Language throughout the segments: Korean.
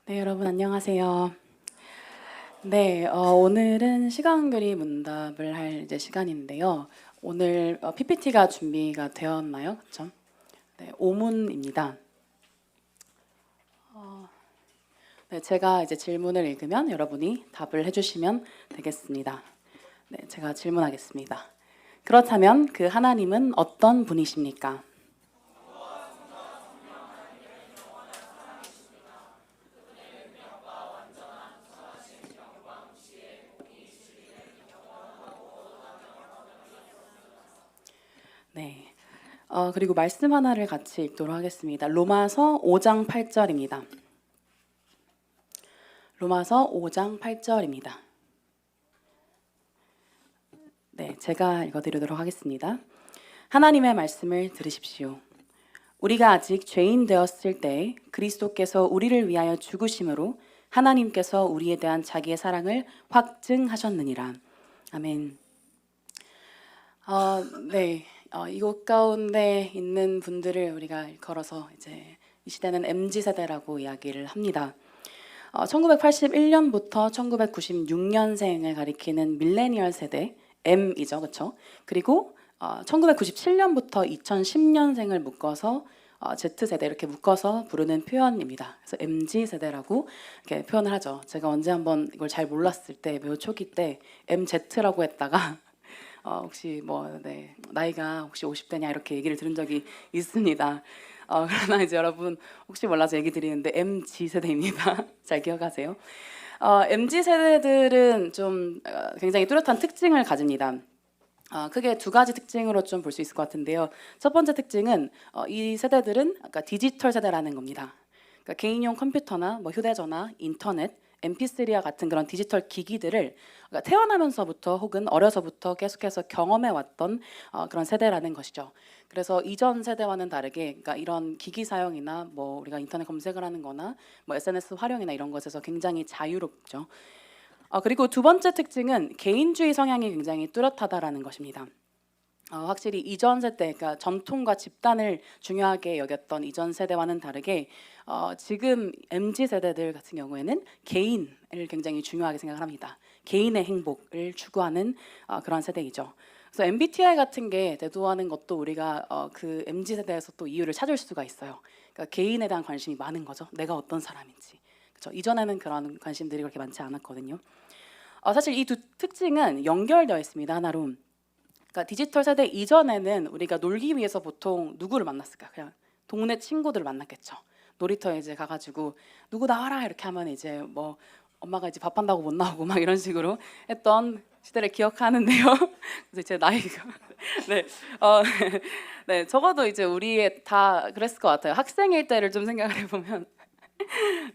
네, 여러분 안녕하세요. 네, 오늘은 시간그리 문답을 할 이제 시간인데요. 오늘 PPT가 준비가 되었나요? 그렇죠? 네, 오문입니다. 네, 제가 이제 질문을 읽으면 여러분이 답을 해주시면 되겠습니다. 네, 제가 질문하겠습니다. 그렇다면 그 하나님은 어떤 분이십니까? 네. 그리고 말씀 하나를 같이 읽도록 하겠습니다. 로마서 5장 8절입니다. 로마서 5장 8절입니다. 네, 제가 읽어드리도록 하겠습니다. 하나님의 말씀을 들으십시오. 우리가 아직 죄인 되었을 때 그리스도께서 우리를 위하여 죽으심으로 하나님께서 우리에 대한 자기의 사랑을 확증하셨느니라. 아멘. 네, 이곳 가운데 있는 분들을 우리가 걸어서 이제 이 시대는 MZ 세대라고 이야기를 합니다. 1981년부터 1996년생을 가리키는 밀레니얼 세대 M이죠, 그렇죠? 그리고 1997년부터 2010년생을 묶어서 Z세대 이렇게 묶어서 부르는 표현입니다. 그래서 MZ 세대라고 이렇게 표현을 하죠. 제가 언제 한번 이걸 잘 몰랐을 때 매우 초기 때 MZ라고 했다가 혹시 네, 나이가 혹시 50대냐 이렇게 얘기를 들은 적이 있습니다. 그러나 이제 여러분 혹시 몰라서 얘기 드리는데 MZ 세대입니다. 잘 기억하세요. MZ 세대들은 좀 굉장히 뚜렷한 특징을 가집니다. 크게 두 가지 특징으로 좀 볼 수 있을 것 같은데요. 첫 번째 특징은 이 세대들은 아까 디지털 세대라는 겁니다. 그러니까 개인용 컴퓨터나 뭐 휴대전화, 인터넷, MP3와 같은 그런 디지털 기기들을 그러니까 태어나면서부터 혹은 어려서부터 계속해서 경험해 왔던 그런 세대라는 것이죠. 그래서 이전 세대와는 다르게 그러니까 이런 기기 사용이나 뭐 우리가 인터넷 검색을 하는 거나 뭐 SNS 활용이나 이런 것에서 굉장히 자유롭죠. 그리고 두 번째 특징은 개인주의 성향이 굉장히 뚜렷하다라는 것입니다. 확실히 이전 세대, 그러니까 전통과 집단을 중요하게 여겼던 이전 세대와는 다르게 지금 MZ 세대들 같은 경우에는 개인을 굉장히 중요하게 생각을 합니다. 개인의 행복을 추구하는 그런 세대이죠. 그래서 MBTI 같은 게 대두하는 것도 우리가 그 MZ 세대에서 또 이유를 찾을 수가 있어요. 그러니까 개인에 대한 관심이 많은 거죠. 내가 어떤 사람인지. 그렇죠? 이전에는 그런 관심들이 그렇게 많지 않았거든요. 사실 이 두 특징은 연결되어 있습니다. 하나로. 그러니까 디지털 세대 이전에는 우리가 놀기 위해서 보통 누구를 만났을까? 그냥 동네 친구들을 만났겠죠. 놀이터에 이제 가가지고 누구 나와라 이렇게 하면 이제 뭐 엄마가 이제 밥 한다고 못 나오고 막 이런 식으로 했던 시대를 기억하는데요. 그래서 제 나이가 네, 네 적어도 이제 우리 다 그랬을 것 같아요. 학생일 때를 좀 생각을 해보면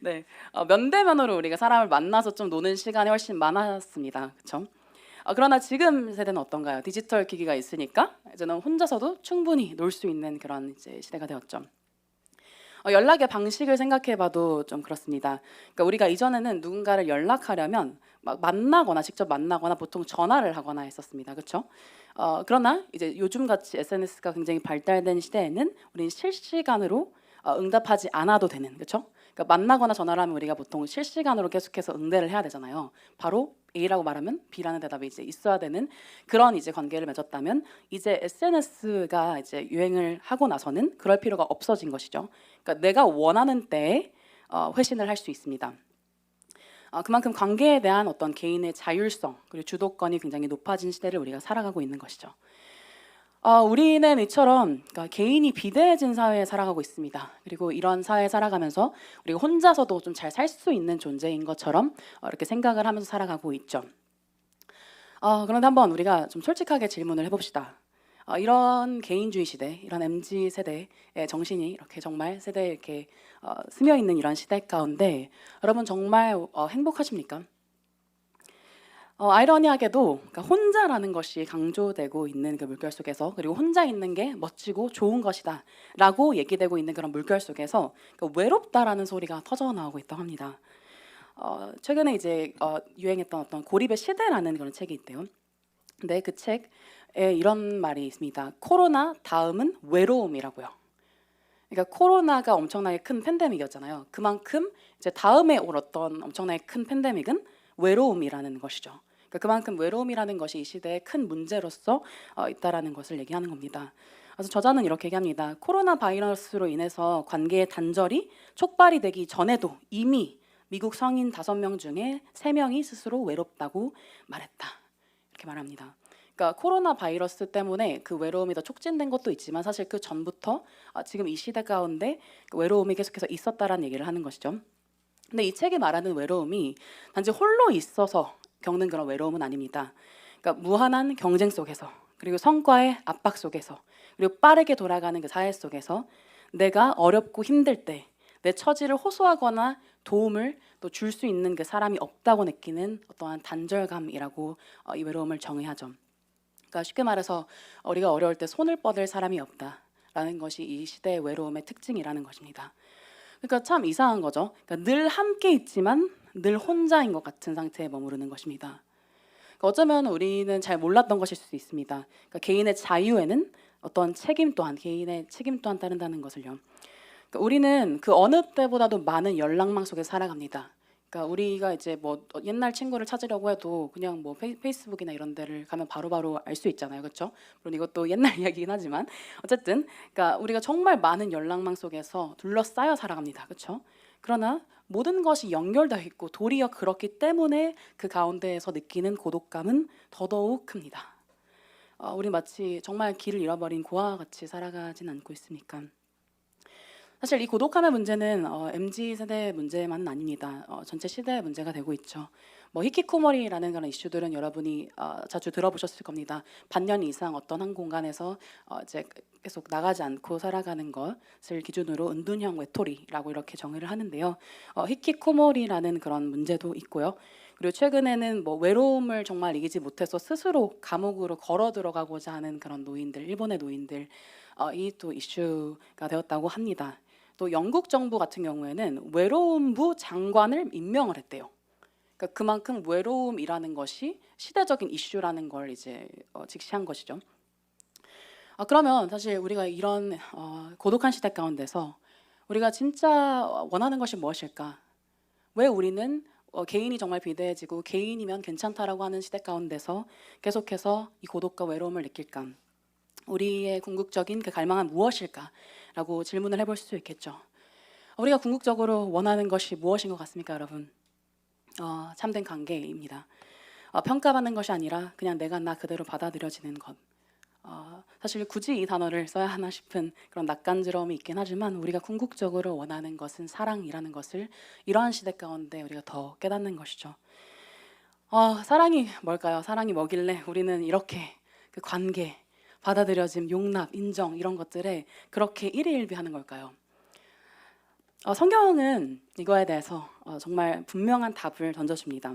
네, 면대면으로 우리가 사람을 만나서 좀 노는 시간이 훨씬 많았습니다. 그렇죠? 그러나 지금 세대는 어떤가요? 디지털 기기가 있으니까 이제는 혼자서도 충분히 놀 수 있는 그런 이제 시대가 되었죠. 연락의 방식을 생각해봐도 좀 그렇습니다. 그러니까 우리가 이전에는 누군가를 연락하려면 막 만나거나 직접 만나거나 보통 전화를 하거나 했었습니다. 그렇죠? 그러나 이제 요즘 같이 SNS가 굉장히 발달된 시대에는 우리는 실시간으로 응답하지 않아도 되는, 그렇죠? 그러니까 만나거나 전화를 하면 우리가 보통 실시간으로 계속해서 응대를 해야 되잖아요. 바로 A라고 말하면 B라는 대답이 이제 있어야 되는 그런 이제 관계를 맺었다면 이제 SNS가 이제 유행을 하고 나서는 그럴 필요가 없어진 것이죠. 그러니까 내가 원하는 때에 회신을 할 수 있습니다. 그만큼 관계에 대한 어떤 개인의 자율성 그리고 주도권이 굉장히 높아진 시대를 우리가 살아가고 있는 것이죠. 우리는 이처럼 그러니까 개인이 비대해진 사회에 살아가고 있습니다. 그리고 이런 사회에 살아가면서 우리가 혼자서도 좀 잘 살 수 있는 존재인 것처럼 이렇게 생각을 하면서 살아가고 있죠. 그런데 한번 우리가 좀 솔직하게 질문을 해봅시다. 이런 개인주의 시대, 이런 MZ 세대의 정신이 이렇게 정말 세대에 이렇게 스며 있는 이런 시대 가운데 여러분 정말 행복하십니까? 아이러니하게도 그러니까 혼자라는 것이 강조되고 있는 그 물결 속에서 그리고 혼자 있는 게 멋지고 좋은 것이다 라고 얘기되고 있는 그런 물결 속에서 그러니까 외롭다라는 소리가 터져 나오고 있다고 합니다. 최근에 이제 유행했던 어떤 고립의 시대라는 그런 책이 있대요. 근데 그 책에 이런 말이 있습니다. 코로나 다음은 외로움이라고요. 그러니까 코로나가 엄청나게 큰 팬데믹이었잖아요. 그만큼 이제 다음에 올 어떤 엄청나게 큰 팬데믹은 외로움이라는 것이죠. 그러니까 그만큼 외로움이라는 것이 이 시대의 큰 문제로서 있다라는 것을 얘기하는 겁니다. 그래서 저자는 이렇게 얘기합니다. 코로나 바이러스로 인해서 관계의 단절이 촉발이 되기 전에도 이미 미국 성인 5명 중에 3명이 스스로 외롭다고 말했다. 이렇게 말합니다. 그러니까 코로나 바이러스 때문에 그 외로움이 더 촉진된 것도 있지만 사실 그 전부터 지금 이 시대 가운데 그 외로움이 계속해서 있었다라는 얘기를 하는 것이죠. 근데 이 책이 말하는 외로움이 단지 홀로 있어서 겪는 그런 외로움은 아닙니다. 그러니까 무한한 경쟁 속에서, 그리고 성과의 압박 속에서, 그리고 빠르게 돌아가는 그 사회 속에서 내가 어렵고 힘들 때 내 처지를 호소하거나 도움을 또 줄 수 있는 그 사람이 없다고 느끼는 어떠한 단절감이라고 이 외로움을 정의하죠. 그러니까 쉽게 말해서 우리가 어려울 때 손을 뻗을 사람이 없다라는 것이 이 시대의 외로움의 특징이라는 것입니다. 그러니까 참 이상한 거죠. 그러니까 늘 함께 있지만 늘 혼자인 것 같은 상태에 머무르는 것입니다. 그러니까 어쩌면 우리는 잘 몰랐던 것일 수 있습니다. 그러니까 개인의 자유에는 어떤 책임 또한, 개인의 책임 또한 따른다는 것을요. 그러니까 우리는 그 어느 때보다도 많은 연락망 속에 살아갑니다. 그러니까 우리가 이제 뭐 옛날 친구를 찾으려고 해도 그냥 뭐 페이스북이나 이런 데를 가면 바로바로 알 수 있잖아요, 그렇죠? 물론 이것도 옛날 이야기긴 하지만 어쨌든, 그러니까 우리가 정말 많은 연락망 속에서 둘러싸여 살아갑니다, 그렇죠? 그러나 모든 것이 연결되어 있고 도리어 그렇기 때문에 그 가운데에서 느끼는 고독감은 더더욱 큽니다. 우리 마치 정말 길을 잃어버린 고아와 같이 살아가진 않고 있습니까? 사실 이 고독함의 문제는 MZ 세대의 문제만은 아닙니다. 전체 시대의 문제가 되고 있죠. 뭐 히키코모리라는 그런 이슈들은 여러분이 자주 들어보셨을 겁니다. 반년 이상 어떤 한 공간에서 이제 계속 나가지 않고 살아가는 것을 기준으로 은둔형 외톨이라고 이렇게 정의를 하는데요. 히키코모리라는 그런 문제도 있고요. 그리고 최근에는 뭐 외로움을 정말 이기지 못해서 스스로 감옥으로 걸어 들어가고자 하는 그런 노인들, 일본의 노인들, 이 또 이슈가 되었다고 합니다. 또 영국 정부 같은 경우에는 외로움부 장관을 임명을 했대요. 그러니까 그만큼 외로움이라는 것이 시대적인 이슈라는 걸 이제 직시한 것이죠. 그러면 사실 우리가 이런 고독한 시대 가운데서 우리가 진짜 원하는 것이 무엇일까? 왜 우리는 개인이 정말 비대해지고 개인이면 괜찮다라고 하는 시대 가운데서 계속해서 이 고독과 외로움을 느낄까? 우리의 궁극적인 그 갈망은 무엇일까라고 질문을 해볼 수 있겠죠. 우리가 궁극적으로 원하는 것이 무엇인 것 같습니까, 여러분? 참된 관계입니다. 평가받는 것이 아니라 그냥 내가 나 그대로 받아들여지는 것. 사실 굳이 이 단어를 써야 하나 싶은 그런 낯간지러움이 있긴 하지만 우리가 궁극적으로 원하는 것은 사랑이라는 것을 이러한 시대 가운데 우리가 더 깨닫는 것이죠. 사랑이 뭘까요? 사랑이 뭐길래 우리는 이렇게 그 관계, 받아들여짐, 용납, 인정 이런 것들에 그렇게 일희일비하는 걸까요? 성경은 이거에 대해서 정말 분명한 답을 던져줍니다.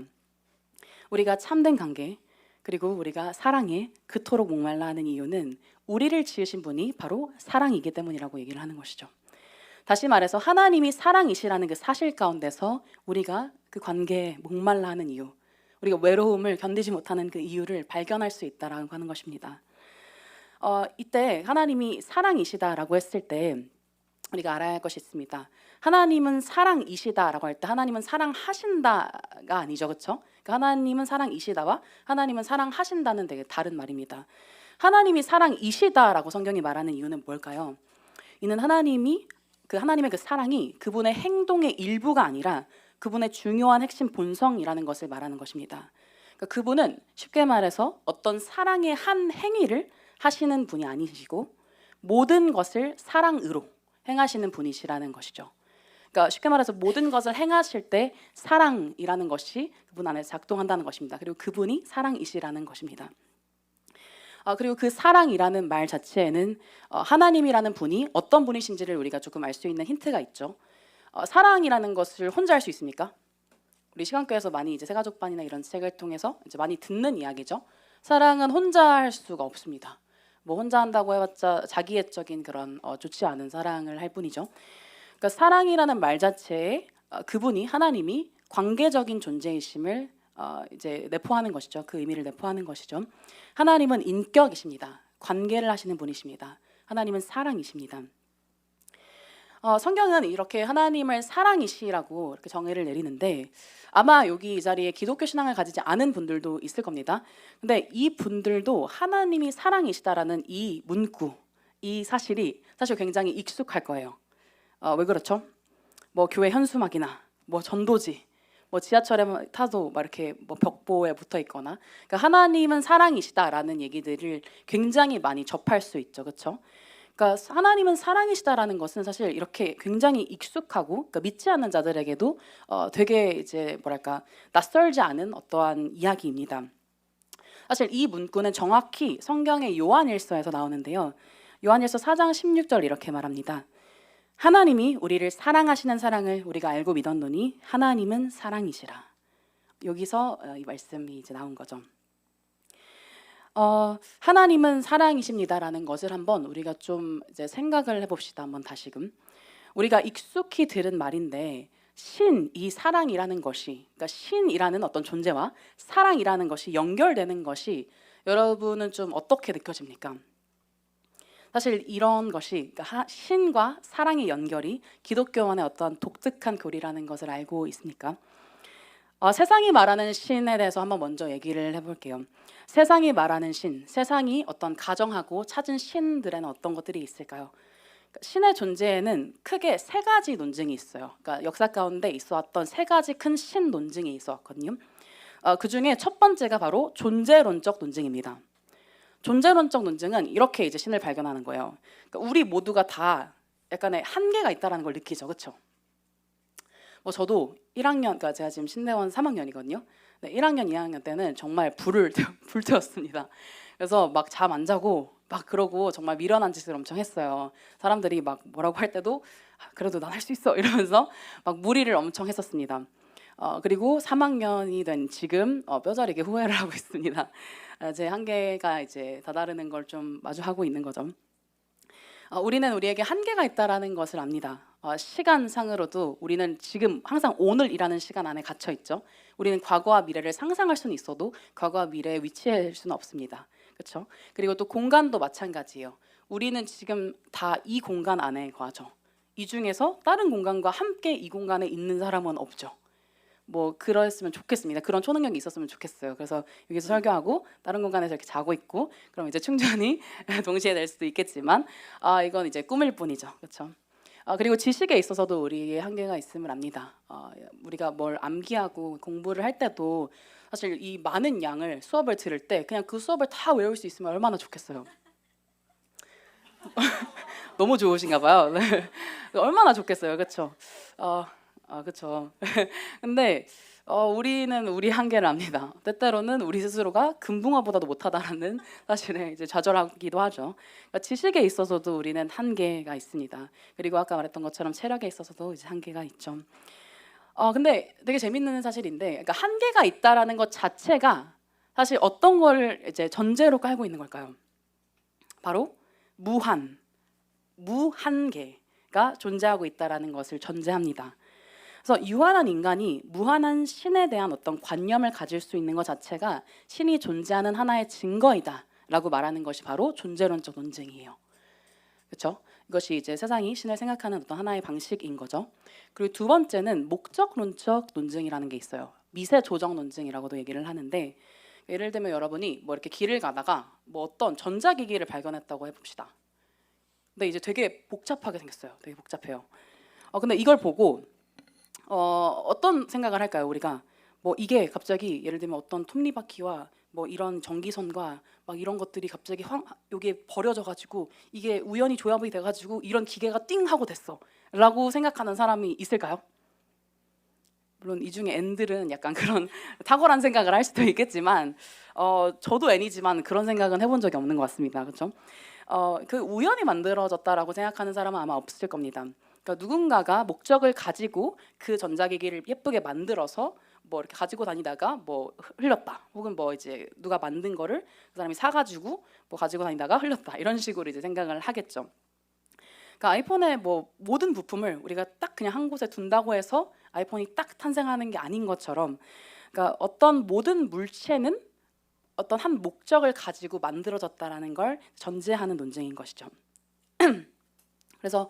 우리가 참된 관계, 그리고 우리가 사랑에 그토록 목말라 하는 이유는 우리를 지으신 분이 바로 사랑이기 때문이라고 얘기를 하는 것이죠. 다시 말해서 하나님이 사랑이시라는 그 사실 가운데서 우리가 그 관계에 목말라 하는 이유, 우리가 외로움을 견디지 못하는 그 이유를 발견할 수 있다라고 하는 것입니다. 이때 하나님이 사랑이시다라고 했을 때 우리가 알아야 할 것이 있습니다. 하나님은 사랑이시다라고 할 때 하나님은 사랑하신다가 아니죠, 그렇죠? 그러니까 하나님은 사랑이시다와 하나님은 사랑하신다는 되게 다른 말입니다. 하나님이 사랑이시다라고 성경이 말하는 이유는 뭘까요? 이는 하나님의 그 사랑이 그분의 행동의 일부가 아니라 그분의 중요한 핵심 본성이라는 것을 말하는 것입니다. 그러니까 그분은 쉽게 말해서 어떤 사랑의 한 행위를 하시는 분이 아니시고 모든 것을 사랑으로 행하시는 분이시라는 것이죠. 그러니까 쉽게 말해서 모든 것을 행하실 때 사랑이라는 것이 그분 안에 작동한다는 것입니다. 그리고 그분이 사랑이시라는 것입니다. 그리고 그 사랑이라는 말 자체에는 하나님이라는 분이 어떤 분이신지를 우리가 조금 알 수 있는 힌트가 있죠. 사랑이라는 것을 혼자 할 수 있습니까? 우리 시간교에서 많이 이제 새가족반이나 이런 책을 통해서 이제 많이 듣는 이야기죠. 사랑은 혼자 할 수가 없습니다. 뭐 혼자 한다고 해봤자 자기애적인 그런 좋지 않은 사랑을 할 뿐이죠. 그러니까 사랑이라는 말 자체에 그분이 하나님이 관계적인 존재이심을 이제 내포하는 것이죠. 그 의미를 내포하는 것이죠. 하나님은 인격이십니다. 관계를 하시는 분이십니다. 하나님은 사랑이십니다. 성경은 이렇게 하나님을 사랑이시라고 이렇게 정의를 내리는데 아마 여기 이 자리에 기독교 신앙을 가지지 않은 분들도 있을 겁니다. 근데 이 분들도 하나님이 사랑이시다라는 이 문구, 이 사실이 사실 굉장히 익숙할 거예요. 왜 그렇죠? 뭐 교회 현수막이나 뭐 전도지, 뭐 지하철에 타도 막 이렇게 뭐 벽보에 붙어 있거나, 그러니까 하나님은 사랑이시다라는 얘기들을 굉장히 많이 접할 수 있죠, 그렇죠? 그러니까 하나님은 사랑이시다라는 것은 사실 이렇게 굉장히 익숙하고, 그러니까 믿지 않는 자들에게도 되게 이제 뭐랄까 낯설지 않은 어떠한 이야기입니다. 사실 이 문구는 정확히 성경의 요한일서에서 나오는데요. 요한일서 4장 16절 이렇게 말합니다. 하나님이 우리를 사랑하시는 사랑을 우리가 알고 믿었노니 하나님은 사랑이시라. 여기서 이 말씀이 이제 나온 거죠. 하나님은 사랑이십니다라는 것을 한번 우리가 좀 이제 생각을 해봅시다. 한번 다시금 우리가 익숙히 들은 말인데 이 사랑이라는 것이, 그러니까 신이라는 어떤 존재와 사랑이라는 것이 연결되는 것이 여러분은 좀 어떻게 느껴집니까? 사실 이런 것이, 그러니까 신과 사랑의 연결이 기독교만의 어떤 독특한 교리라는 것을 알고 있습니까? 세상이 말하는 신에 대해서 한번 먼저 얘기를 해볼게요. 세상이 말하는 신, 세상이 어떤 가정하고 찾은 신들에는 어떤 것들이 있을까요? 신의 존재에는 크게 세 가지 논증이 있어요. 그러니까 역사 가운데 있어왔던 세 가지 큰 신 논증이 있었거든요. 그 중에 첫 번째가 바로 존재론적 논증입니다. 존재론적 논증은 이렇게 이제 신을 발견하는 거예요. 그러니까 우리 모두가 다 약간의 한계가 있다는 걸 느끼죠, 그렇죠? 뭐 저도 1학년, 그러니까 제가 지금 신대원 3학년이거든요. 네, 1학년, 2학년 때는 정말 불태웠습니다. 그래서 막 잠 안 자고 막 그러고 정말 미련한 짓을 엄청 했어요. 사람들이 막 뭐라고 할 때도 그래도 난 할 수 있어 이러면서 막 무리를 엄청 했었습니다. 그리고 3학년이 된 지금 뼈저리게 후회를 하고 있습니다. 제 한계가 이제 다다르는 걸 좀 마주하고 있는 거죠. 우리는 우리에게 한계가 있다라는 것을 압니다. 시간상으로도 우리는 지금 항상 오늘이라는 시간 안에 갇혀 있죠. 우리는 과거와 미래를 상상할 수는 있어도 과거와 미래에 위치할 수는 없습니다. 그렇죠? 그리고 또 공간도 마찬가지예요. 우리는 지금 다 이 공간 안에 거하죠. 이 중에서 다른 공간과 함께 이 공간에 있는 사람은 없죠. 뭐 그랬으면 좋겠습니다. 그런 초능력이 있었으면 좋겠어요. 그래서 여기서 설교하고 다른 공간에서 이렇게 자고 있고 그럼 이제 충전이 동시에 될 수도 있겠지만 이건 이제 꿈일 뿐이죠. 그렇죠? 그리고 지식에 있어서도 우리의 한계가 있음을 압니다. 우리가 뭘 암기하고 공부를 할 때도 사실 이 많은 양을 수업을 들을 때 그냥 그 수업을 다 외울 수 있으면 얼마나 좋겠어요. 너무 좋으신가 봐요. 네. 얼마나 좋겠어요. 그렇죠? 그렇죠. 근데 우리는 우리 한계를 압니다. 때때로는 우리 스스로가 금붕어보다도 못하다라는 사실에 이제 좌절하기도 하죠. 그러니까 지식에 있어서도 우리는 한계가 있습니다. 그리고 아까 말했던 것처럼 체력에 있어서도 이제 한계가 있죠. 근데 되게 재밌는 사실인데, 그러니까 한계가 있다라는 것 자체가 사실 어떤 걸 이제 전제로 깔고 있는 걸까요? 바로 무한계가 존재하고 있다라는 것을 전제합니다. 그래서 유한한 인간이 무한한 신에 대한 어떤 관념을 가질 수 있는 것 자체가 신이 존재하는 하나의 증거이다라고 말하는 것이 바로 존재론적 논증이에요. 그렇죠? 이것이 이제 세상이 신을 생각하는 어떤 하나의 방식인 거죠. 그리고 두 번째는 목적론적 논증이라는 게 있어요. 미세 조정 논증이라고도 얘기를 하는데, 예를 들면 여러분이 뭐 이렇게 길을 가다가 뭐 어떤 전자기기를 발견했다고 해봅시다. 근데 이제 되게 복잡하게 생겼어요. 되게 복잡해요. 근데 이걸 보고 어떤 생각을 할까요? 우리가 뭐 이게 갑자기 예를 들면 어떤 톱니바퀴와 뭐 이런 전기선과 막 이런 것들이 갑자기 여기에 버려져 가지고 이게 우연히 조합이 돼 가지고 이런 기계가 띵 하고 됐어 라고 생각하는 사람이 있을까요? 물론 이 중에 N들은 약간 그런 탁월한 생각을 할 수도 있겠지만 저도 N이지만 그런 생각은 해본 적이 없는 것 같습니다. 그렇죠? 그 우연히 만들어졌다라고 생각하는 사람은 아마 없을 겁니다. 그러니까 누군가가 목적을 가지고 그 전자기기를 예쁘게 만들어서 뭐 이렇게 가지고 다니다가 뭐 흘렸다, 혹은 뭐 이제 누가 만든 거를 그 사람이 사가지고 뭐 가지고 다니다가 흘렸다, 이런 식으로 이제 생각을 하겠죠. 그러니까 아이폰의 뭐 모든 부품을 우리가 딱 그냥 한 곳에 둔다고 해서 아이폰이 딱 탄생하는 게 아닌 것처럼, 그러니까 어떤 모든 물체는 어떤 한 목적을 가지고 만들어졌다라는 걸 전제하는 논증인 것이죠. 그래서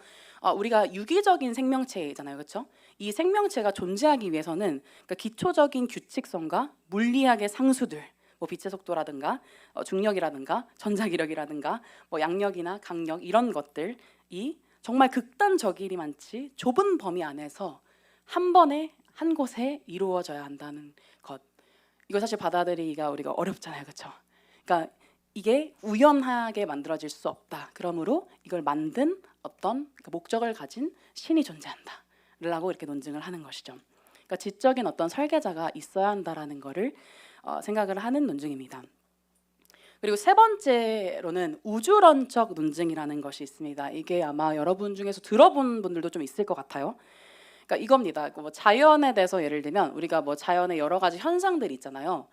우리가 유기적인 생명체잖아요, 그렇죠? 이 생명체가 존재하기 위해서는 그러니까 기초적인 규칙성과 물리학의 상수들, 뭐 빛의 속도라든가 중력이라든가 전자기력이라든가 뭐 양력이나 강력 이런 것들이 정말 극단적이리만치 좁은 범위 안에서 한 번에 한 곳에 이루어져야 한다는 것. 이거 사실 받아들이기가 우리가 어렵잖아요, 그렇죠? 그러니까 이게 우연하게 만들어질 수 없다. 그러므로 이걸 만든 어떤 목적을 가진 신이 존재한다라고 이렇게 논증을 하는 것이죠. 그러니까 지적인 어떤 설계자가 있어야 한다라는 것을 생각을 하는 논증입니다. 그리고 세 번째로는 우주론적 논증이라는 것이 있습니다. 이게 아마 여러분 중에서 들어본 분들도 좀 있을 것 같아요. 그러니까 이겁니다. 뭐 자연에 대해서 예를 들면 우리가 뭐 자연의 여러 가지 현상들이 있잖아요.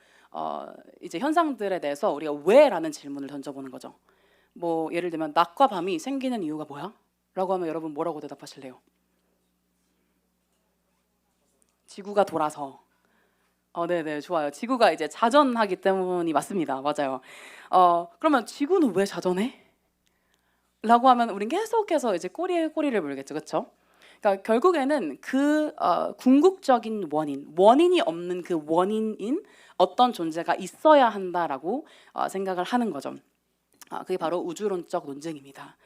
이제 현상들에 대해서 우리가 왜라는 질문을 던져보는 거죠. 뭐 예를 들면 낮과 밤이 생기는 이유가 뭐야? 라고 하면 여러분 뭐라고 대답하실래요? 지구가 돌아서. 네네, 좋아요. 지구가 이제 자전하기 때문이 맞습니다. 맞아요. 그러면 지구는 왜 자전해? 라고 하면 우린 계속해서 이제 꼬리에 꼬리를 물겠죠, 그렇죠? 그러니까 결국에는 그 궁극적인 원인이 없는 그 원인인 어떤 존재가 있어야 한다라고 생각을 하는 거죠. 그게 바로 우주론적 논증입니다.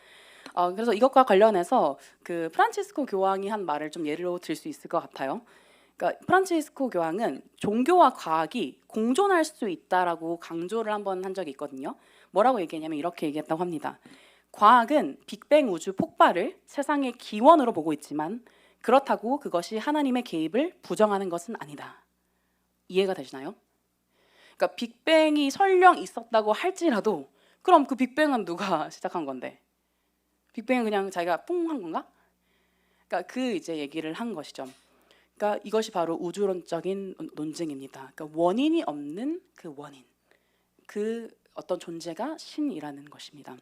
그래서 이것과 관련해서 그 프란치스코 교황이 한 말을 좀 예로 들 수 있을 것 같아요. 그러니까 프란치스코 교황은 종교와 과학이 공존할 수 있다라고 강조를 한번 한 적이 있거든요. 뭐라고 얘기했냐면 이렇게 얘기했다고 합니다. 과학은 빅뱅 우주 폭발을 세상의 기원으로 보고 있지만 그렇다고 그것이 하나님의 개입을 부정하는 것은 아니다. 이해가 되시나요? 그러니까 빅뱅이 설령 있었다고 할지라도 그럼 그 빅뱅은 누가 시작한 건데? 빅뱅은 그냥 자기가 뿡 한 건가? 그러니까 그 이제 얘기를 한 것이죠. 그러니까 이것이 바로 우주론적인 논증입니다. 그러니까 원인이 없는 그 원인, 그 어떤 존재가 신이라는 것입니다.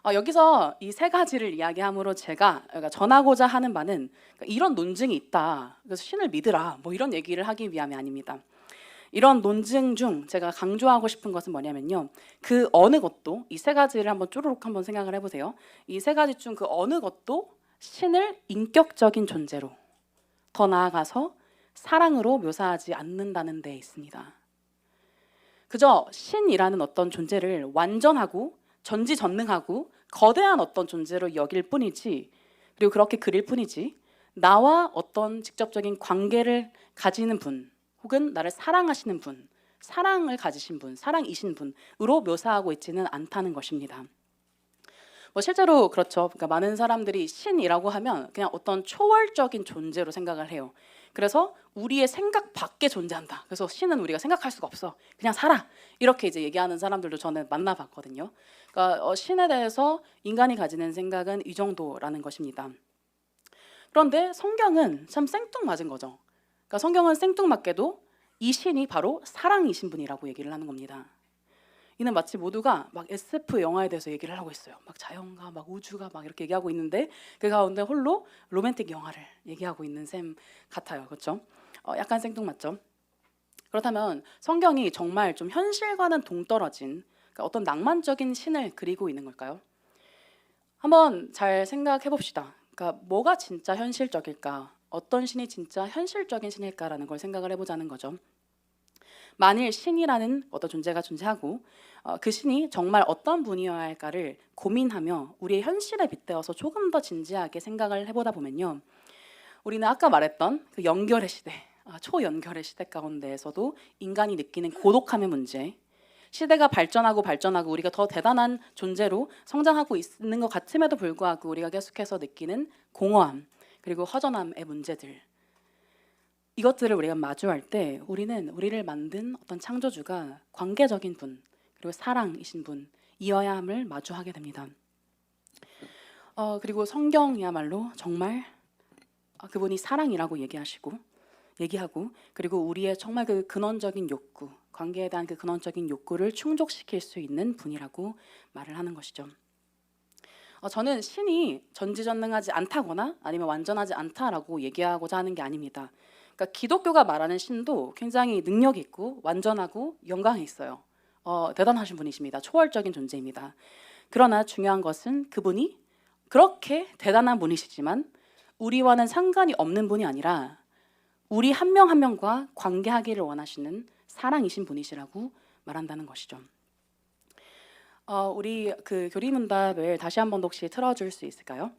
여기서 이 세 가지를 이야기함으로 제가 전하고자 하는 바는 이런 논증이 있다. 그래서 신을 믿으라. 뭐 이런 얘기를 하기 위함이 아닙니다. 이런 논증 중 제가 강조하고 싶은 것은 뭐냐면요. 그 어느 것도 이 세 가지를 한번 쪼르륵 한번 생각을 해보세요. 이 세 가지 중 그 어느 것도 신을 인격적인 존재로 더 나아가서 사랑으로 묘사하지 않는다는 데 있습니다. 그저 신이라는 어떤 존재를 완전하고 전지전능하고 거대한 어떤 존재로 여길 뿐이지, 그리고 그렇게 그릴 뿐이지, 나와 어떤 직접적인 관계를 가지는 분, 혹은 나를 사랑하시는 분, 사랑을 가지신 분, 사랑이신 분으로 묘사하고 있지는 않다는 것입니다. 뭐 실제로 그렇죠. 그러니까 많은 사람들이 신이라고 하면 그냥 어떤 초월적인 존재로 생각을 해요. 그래서 우리의 생각 밖에 존재한다. 그래서 신은 우리가 생각할 수가 없어. 그냥 살아. 이렇게 이제 얘기하는 사람들도 저는 만나봤거든요. 그러니까 신에 대해서 인간이 가지는 생각은 이 정도라는 것입니다. 그런데 성경은 참 생뚱맞은 거죠. 그러니까 성경은 생뚱맞게도 이 신이 바로 사랑이신 분이라고 얘기를 하는 겁니다. 이는 마치 모두가 막 SF 영화에 대해서 얘기를 하고 있어요. 막 자연과 막 우주가 막 이렇게 얘기하고 있는데 그 가운데 홀로 로맨틱 영화를 얘기하고 있는 셈 같아요. 그렇죠? 약간 생뚱맞죠? 그렇다면 성경이 정말 좀 현실과는 동떨어진 그러니까 어떤 낭만적인 신을 그리고 있는 걸까요? 한번 잘 생각해 봅시다. 그러니까 뭐가 진짜 현실적일까? 어떤 신이 진짜 현실적인 신일까라는 걸 생각을 해보자는 거죠. 만일 신이라는 어떤 존재가 존재하고 그 신이 정말 어떤 분이어야 할까를 고민하며 우리의 현실에 빗대어서 조금 더 진지하게 생각을 해보다 보면요. 우리는 아까 말했던 그 연결의 시대, 초연결의 시대 가운데에서도 인간이 느끼는 고독함의 문제, 시대가 발전하고 우리가 더 대단한 존재로 성장하고 있는 것 같음에도 불구하고 우리가 계속해서 느끼는 공허함, 그리고 허전함의 문제들, 이것들을 우리가 마주할 때 우리는 우리를 만든 어떤 창조주가 관계적인 분, 그리고 사랑이신 분이어야 함을 마주하게 됩니다. 그리고 성경이야말로 정말 그분이 사랑이라고 얘기하고 그리고 우리의 정말 그 근원적인 욕구, 관계에 대한 그 근원적인 욕구를 충족시킬 수 있는 분이라고 말을 하는 것이죠. 저는 신이 전지전능하지 않다거나 아니면 완전하지 않다라고 얘기하고자 하는 게 아닙니다. 그러니까 기독교가 말하는 신도 굉장히 능력 있고 완전하고 영광이 있어요. 대단하신 분이십니다. 초월적인 존재입니다. 그러나 중요한 것은 그분이 그렇게 대단한 분이시지만 우리와는 상관이 없는 분이 아니라 우리 한 명 한 명과 관계하기를 원하시는 사랑이신 분이시라고 말한다는 것이죠. 우리 그 교리문답을 다시 한 번 혹시 틀어줄 수 있을까요?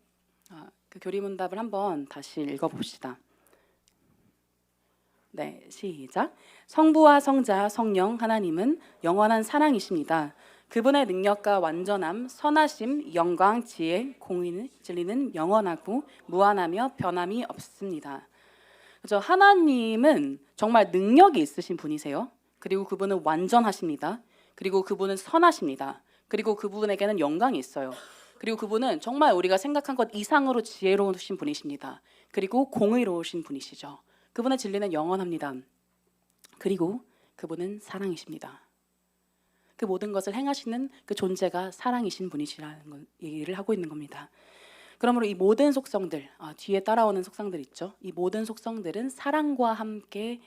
그 교리문답을 한번 다시 읽어봅시다. 네, 시작. 성부와 성자, 성령 하나님은 영원한 사랑이십니다. 그분의 능력과 완전함, 선하심, 영광, 지혜, 공의, 진리는 영원하고 무한하며 변함이 없습니다. 그래서 하나님은 정말 능력이 있으신 분이세요. 그리고 그분은 완전하십니다. 그리고 그분은 선하십니다. 그리고 그분에게는 영광이 있어요. 그리고 그분은 정말 우리가 생각한 것 이상으로 지혜로우신 분이십니다. 그리고 공의로우신 분이시죠. 그분의 진리는 영원합니다. 그리고 그분은 사랑이십니다. 그 모든 것을 행하시는 그 존재가 사랑이신 분이시라는 얘기를 하고 있는 겁니다. 그러므로 이 모든 속성들, 뒤에 따라오는 속성들 있죠. 이 모든 속성들은 사랑과 함께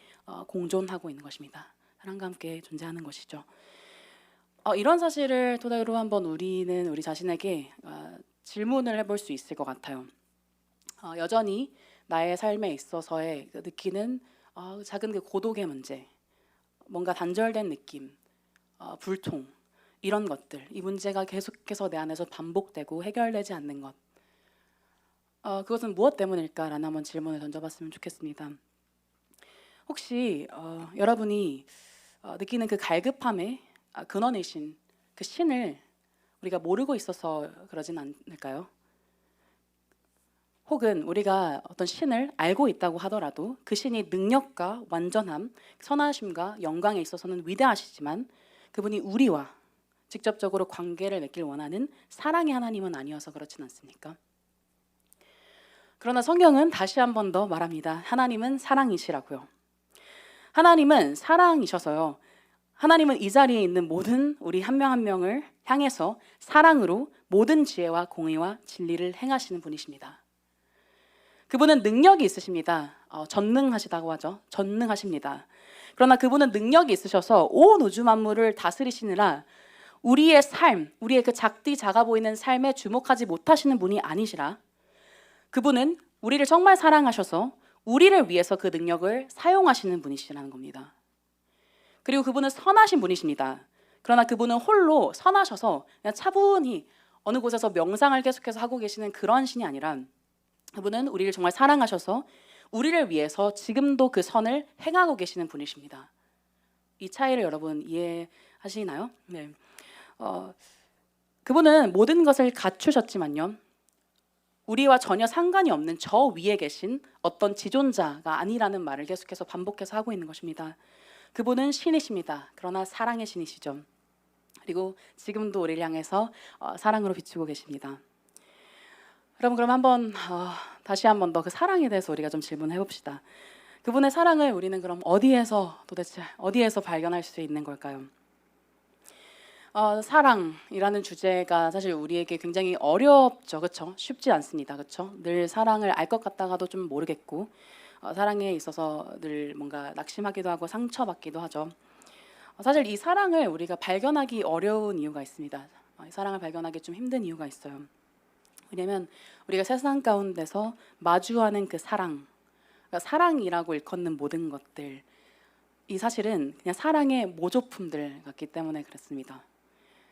공존하고 있는 것입니다. 사랑과 함께 존재하는 것이죠. 이런 사실을 토대로 한번 우리는 우리 자신에게 질문을 해볼 수 있을 것 같아요. 여전히 나의 삶에 있어서의 느끼는 작은 그 고독의 문제, 뭔가 단절된 느낌, 불통, 이런 것들, 이 문제가 계속해서 내 안에서 반복되고 해결되지 않는 것, 그것은 무엇 때문일까라는 한번 질문을 던져봤으면 좋겠습니다. 혹시 여러분이 느끼는 그 갈급함의 근원이신 그 신을 우리가 모르고 있어서 그러진 않을까요? 혹은 우리가 어떤 신을 알고 있다고 하더라도 그 신이 능력과 완전함, 선하심과 영광에 있어서는 위대하시지만 그분이 우리와 직접적으로 관계를 맺길 원하는 사랑의 하나님은 아니어서 그렇진 않습니까? 그러나 성경은 다시 한 번 더 말합니다. 하나님은 사랑이시라고요. 하나님은 사랑이셔서요. 하나님은 이 자리에 있는 모든 우리 한 명 한 명을 향해서 사랑으로 모든 지혜와 공의와 진리를 행하시는 분이십니다. 그분은 능력이 있으십니다. 전능하시다고 하죠. 전능하십니다. 그러나 그분은 능력이 있으셔서 온 우주 만물을 다스리시느라 우리의 삶, 우리의 그 작디 작아 보이는 삶에 주목하지 못하시는 분이 아니시라. 그분은 우리를 정말 사랑하셔서 우리를 위해서 그 능력을 사용하시는 분이시라는 겁니다. 그리고 그분은 선하신 분이십니다. 그러나 그분은 홀로 선하셔서 그냥 차분히 어느 곳에서 명상을 계속해서 하고 계시는 그런 신이 아니라 그분은 우리를 정말 사랑하셔서 우리를 위해서 지금도 그 선을 행하고 계시는 분이십니다. 이 차이를 여러분 이해하시나요? 네. 그분은 모든 것을 갖추셨지만요. 우리와 전혀 상관이 없는 저 위에 계신 어떤 지존자가 아니라는 말을 계속해서 반복해서 하고 있는 것입니다. 그분은 신이십니다. 그러나 사랑의 신이시죠. 그리고 지금도 우리를 향해서 사랑으로 비추고 계십니다. 여러분 그럼 한번 다시 한번 더 그 사랑에 대해서 우리가 좀 질문해 봅시다. 그분의 사랑을 우리는 그럼 도대체 어디에서 발견할 수 있는 걸까요? 사랑이라는 주제가 사실 우리에게 굉장히 어렵죠, 그렇죠? 쉽지 않습니다, 그렇죠? 늘 사랑을 알 것 같다가도 좀 모르겠고 사랑에 있어서 늘 뭔가 낙심하기도 하고 상처받기도 하죠. 사실 이 사랑을 우리가 발견하기 어려운 이유가 있습니다. 사랑을 발견하기 좀 힘든 이유가 있어요. 왜냐하면 우리가 세상 가운데서 마주하는 그 사랑, 그러니까 사랑이라고 일컫는 모든 것들, 이 사실은 그냥 사랑의 모조품들 같기 때문에 그렇습니다.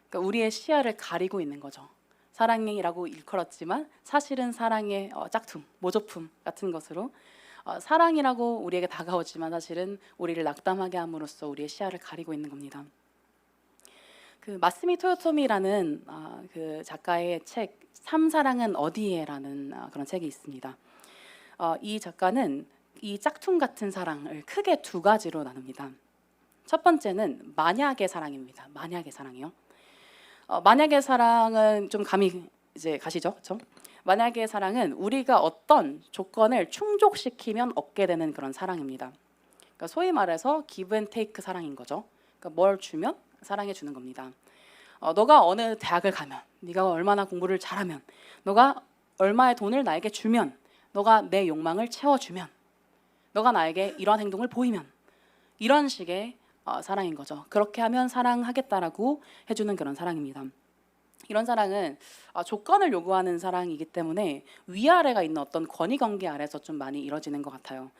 그러니까 우리의 시야를 가리고 있는 거죠. 사랑이라고 일컬었지만 사실은 사랑의 짝퉁, 모조품 같은 것으로 사랑이라고 우리에게 다가오지만 사실은 우리를 낙담하게 함으로써 우리의 시야를 가리고 있는 겁니다. 그 마스미 토요토미라는 그 작가의 책 삼사랑은 어디에라는 그런 책이 있습니다. 이 작가는 이 짝퉁 같은 사랑을 크게 두 가지로 나눕니다. 첫 번째는 만약의 사랑입니다. 만약의 사랑이요. 만약의 사랑은 좀 감이 이제 가시죠, 그렇죠? 만약의 사랑은 우리가 어떤 조건을 충족시키면 얻게 되는 그런 사랑입니다. 그러니까 소위 말해서 give and take 사랑인 거죠. 그러니까 뭘 주면 사랑해 주는 겁니다. 너가 어느 대학을 가면, 네가 얼마나 공부를 잘하면, 너가 얼마의 돈을 나에게 주면, 너가 내 욕망을 채워주면, 너가 나에게 이런 행동을 보이면, 이런 식의 사랑인 거죠. 그렇게 하면 사랑하겠다라고 해주는 그런 사랑입니다. 이런 사랑은 조건을 요구하는 사랑이기 때문에 위아래가 있는 어떤 권위 관계 아래서 좀 많이 이뤄지는 것 같아요.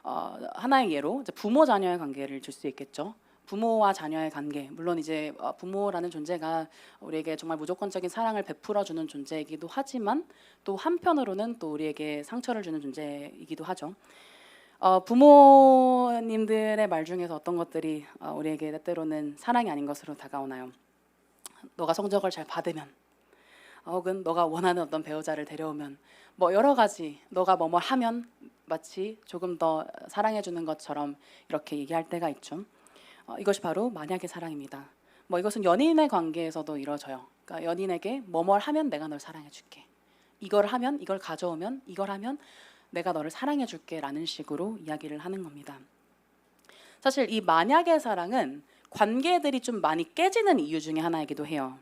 하나의 예로 이제 부모 자녀의 관계를 줄 수 있겠죠. 부모와 자녀의 관계, 물론 이제 부모라는 존재가 우리에게 정말 무조건적인 사랑을 베풀어주는 존재이기도 하지만 또 한편으로는 또 우리에게 상처를 주는 존재이기도 하죠. 부모님들의 말 중에서 어떤 것들이 우리에게 때때로는 사랑이 아닌 것으로 다가오나요? 너가 성적을 잘 받으면, 혹은 너가 원하는 어떤 배우자를 데려오면, 뭐 여러 가지 너가 뭐뭐 하면 마치 조금 더 사랑해주는 것처럼 이렇게 얘기할 때가 있죠. 이것이 바로 만약의 사랑입니다. 뭐 이것은 연인의 관계에서도 이루어져요. 그러니까 연인에게 뭐뭘 하면 내가 널 사랑해줄게. 이걸 하면, 이걸 가져오면, 이걸 하면 내가 너를 사랑해줄게 라는 식으로 이야기를 하는 겁니다. 사실 이 만약의 사랑은 관계들이 좀 많이 깨지는 이유 중에 하나이기도 해요.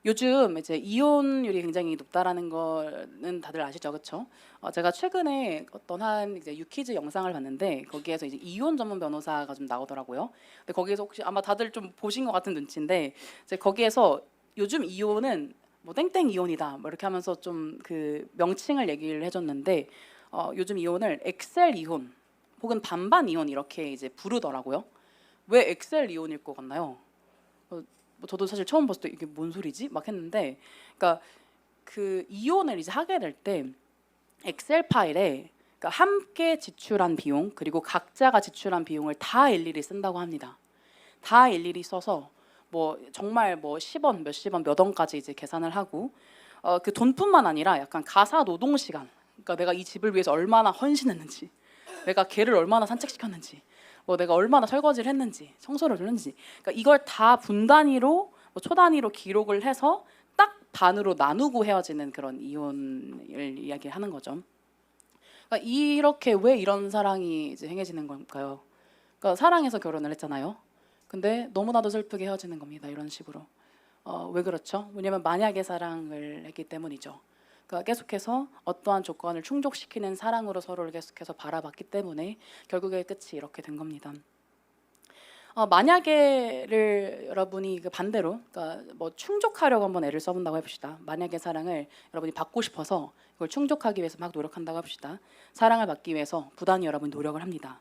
요즘 이제 이혼율이 굉장히 높다라는 거는 다들 아시죠, 그렇죠? 제가 최근에 어떤 한 이제 유퀴즈 영상을 봤는데 거기에서 이제 이혼 전문 변호사가 좀 나오더라고요. 근데 거기에서 혹시 아마 다들 좀 보신 것 같은 눈치인데 이제 거기에서 요즘 이혼은 뭐 땡땡 이혼이다, 뭐 이렇게 하면서 좀 그 명칭을 얘기를 해줬는데 요즘 이혼을 엑셀 이혼 혹은 반반 이혼 이렇게 이제 부르더라고요. 왜 엑셀 이혼일 것 같나요? 뭐 저도 사실 처음 봤을 때 이게 뭔 소리지? 막 했는데, 그러니까 그 이혼을 이제 하게 될 때 엑셀 파일에 그러니까 함께 지출한 비용 그리고 각자가 지출한 비용을 다 일일이 쓴다고 합니다. 다 일일이 써서 뭐 정말 뭐 10원, 몇십 원, 몇 원까지 이제 계산을 하고 그 돈뿐만 아니라 약간 가사 노동 시간, 그러니까 내가 이 집을 위해서 얼마나 헌신했는지, 내가 개를 얼마나 산책시켰는지, 뭐 내가 얼마나 설거지를 했는지, 청소를 했는지, 그러니까 이걸 다 분 단위로, 뭐 초 단위로 기록을 해서 딱 반으로 나누고 헤어지는 그런 이혼을 이야기하는 거죠. 그러니까 이렇게 왜 이런 사랑이 이제 행해지는 걸까요? 그러니까 사랑해서 결혼을 했잖아요. 근데 너무나도 슬프게 헤어지는 겁니다. 이런 식으로. 왜 그렇죠? 왜냐면 만약의 사랑을 했기 때문이죠. 그러니까 계속해서 어떠한 조건을 충족시키는 사랑으로 서로를 계속해서 바라봤기 때문에 결국에 끝이 이렇게 된 겁니다. 만약에를 여러분이 그 반대로, 그러니까 뭐 충족하려고 한번 애를 써본다고 해봅시다. 만약의 사랑을 여러분이 받고 싶어서 이걸 충족하기 위해서 막 노력한다고 합시다. 사랑을 받기 위해서 부단히 여러분 노력을 합니다.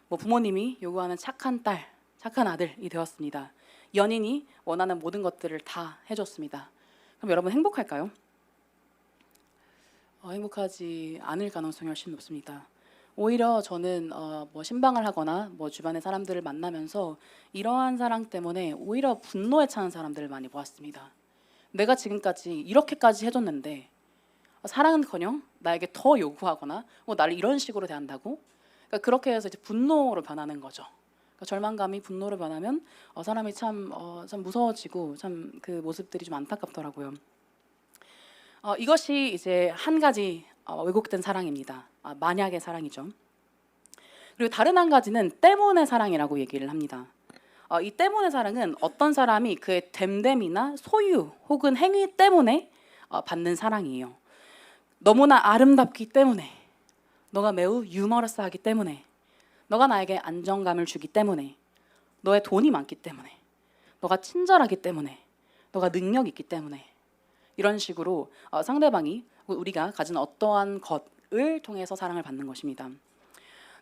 뭐 부모님이 요구하는 착한 딸, 착한 아들이 되었습니다. 연인이 원하는 모든 것들을 다 해줬습니다. 그럼 여러분 행복할까요? 행복하지 않을 가능성이 훨씬 높습니다. 오히려 저는 뭐 신방을 하거나 뭐 주변의 사람들을 만나면서 이러한 사랑 때문에 오히려 분노에 차는 사람들을 많이 보았습니다. 내가 지금까지 이렇게까지 해줬는데 사랑은커녕 나에게 더 요구하거나 나를 이런 식으로 대한다고? 그러니까 그렇게 해서 이제 분노로 변하는 거죠. 그러니까 절망감이 분노로 변하면 사람이 참 무서워지고 참 그 모습들이 좀 안타깝더라고요. 이것이 이제 한 가지 왜곡된 사랑입니다. 만약의 사랑이죠. 그리고 다른 한 가지는 때문의 사랑이라고 얘기를 합니다. 이 때문의 사랑은 어떤 사람이 그의 됨됨이나 소유 혹은 행위 때문에 받는 사랑이에요. 너무나 아름답기 때문에, 너가 매우 유머러스하기 때문에, 너가 나에게 안정감을 주기 때문에, 너의 돈이 많기 때문에, 너가 친절하기 때문에, 너가 능력이 있기 때문에, 이런 식으로 상대방이 우리가 가진 어떠한 것을 통해서 사랑을 받는 것입니다.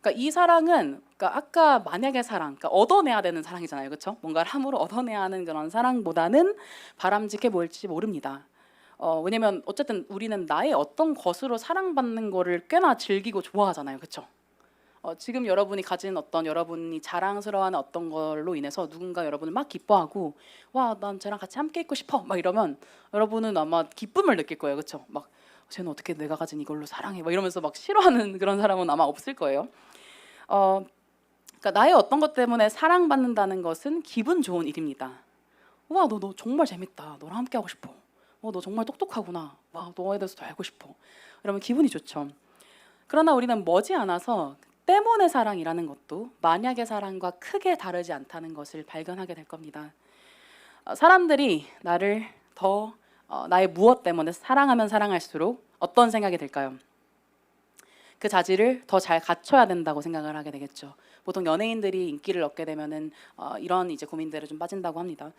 그러니까 이 사랑은 그러니까 아까 만약의 사랑, 그러니까 얻어내야 되는 사랑이잖아요, 그렇죠? 뭔가를 함부로 얻어내야 하는 그런 사랑보다는 바람직해 보일지 모릅니다. 왜냐면 어쨌든 우리는 나의 어떤 것으로 사랑받는 거를 꽤나 즐기고 좋아하잖아요, 그렇죠? 지금 여러분이 가진 어떤 여러분이 자랑스러워하는 어떤 걸로 인해서 누군가 여러분을 막 기뻐하고 와, 난 쟤랑 같이 함께 있고 싶어 막 이러면 여러분은 아마 기쁨을 느낄 거예요, 그렇죠? 막 쟤는 어떻게 내가 가진 이걸로 사랑해 막 이러면서 막 싫어하는 그런 사람은 아마 없을 거예요. 그러니까 나의 어떤 것 때문에 사랑받는다는 것은 기분 좋은 일입니다. 와, 너 정말 재밌다. 너랑 함께 하고 싶어. 너 정말 똑똑하구나. 와, 너에 대해서 더 알고 싶어. 이러면 기분이 좋죠. 그러나 우리는 머지않아서 때문의 사랑이라는 것도 만약의 사랑과 크게 다르지 않다는 것을 발견하게 될 겁니다. 사람들이 나를 더 나의 무엇 때문에 사랑하면 사랑할수록 어떤 생각이 들까요? 그 자질을 더 잘 갖춰야 된다고 생각을 하게 되겠죠. 보통 연예인들이 인기를 얻게 되면은 이런 이제 고민들에 좀 빠진다고 합니다.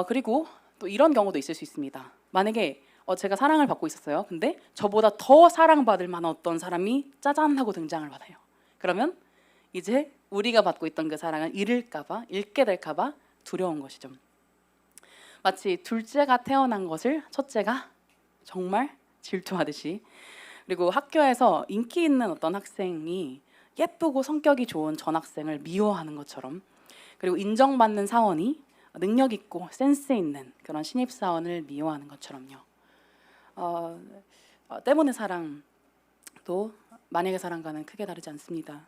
그리고 또 이런 경우도 있을 수 있습니다. 만약에 제가 사랑을 받고 있었어요. 근데 저보다 더 사랑받을 만한 어떤 사람이 짜잔 하고 등장을 받아요. 그러면 이제 우리가 받고 있던 그 사랑을 잃을까봐, 잃게 될까봐 두려운 것이죠. 마치 둘째가 태어난 것을 첫째가 정말 질투하듯이, 그리고 학교에서 인기 있는 어떤 학생이 예쁘고 성격이 좋은 전학생을 미워하는 것처럼, 그리고 인정받는 사원이 능력 있고 센스 있는 그런 신입사원을 미워하는 것처럼요. 때문에 사랑도 만약의 사랑과는 크게 다르지 않습니다.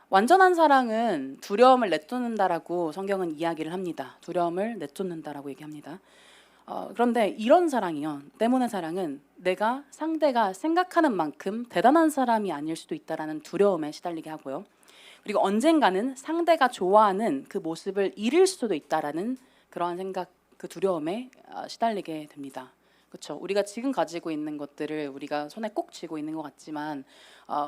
완전한 사랑은 두려움을 내쫓는다라고 성경은 이야기를 합니다. 두려움을 내쫓는다라고 얘기합니다. 그런데 이런 사랑이요, 때문의 사랑은 내가 상대가 생각하는 만큼 대단한 사람이 아닐 수도 있다라는 두려움에 시달리게 하고요. 그리고 언젠가는 상대가 좋아하는 그 모습을 잃을 수도 있다라는 그러한 생각, 그 두려움에 시달리게 됩니다. 그렇죠. 우리가 지금 가지고 있는 것들을 우리가 손에 꼭 쥐고 있는 것 같지만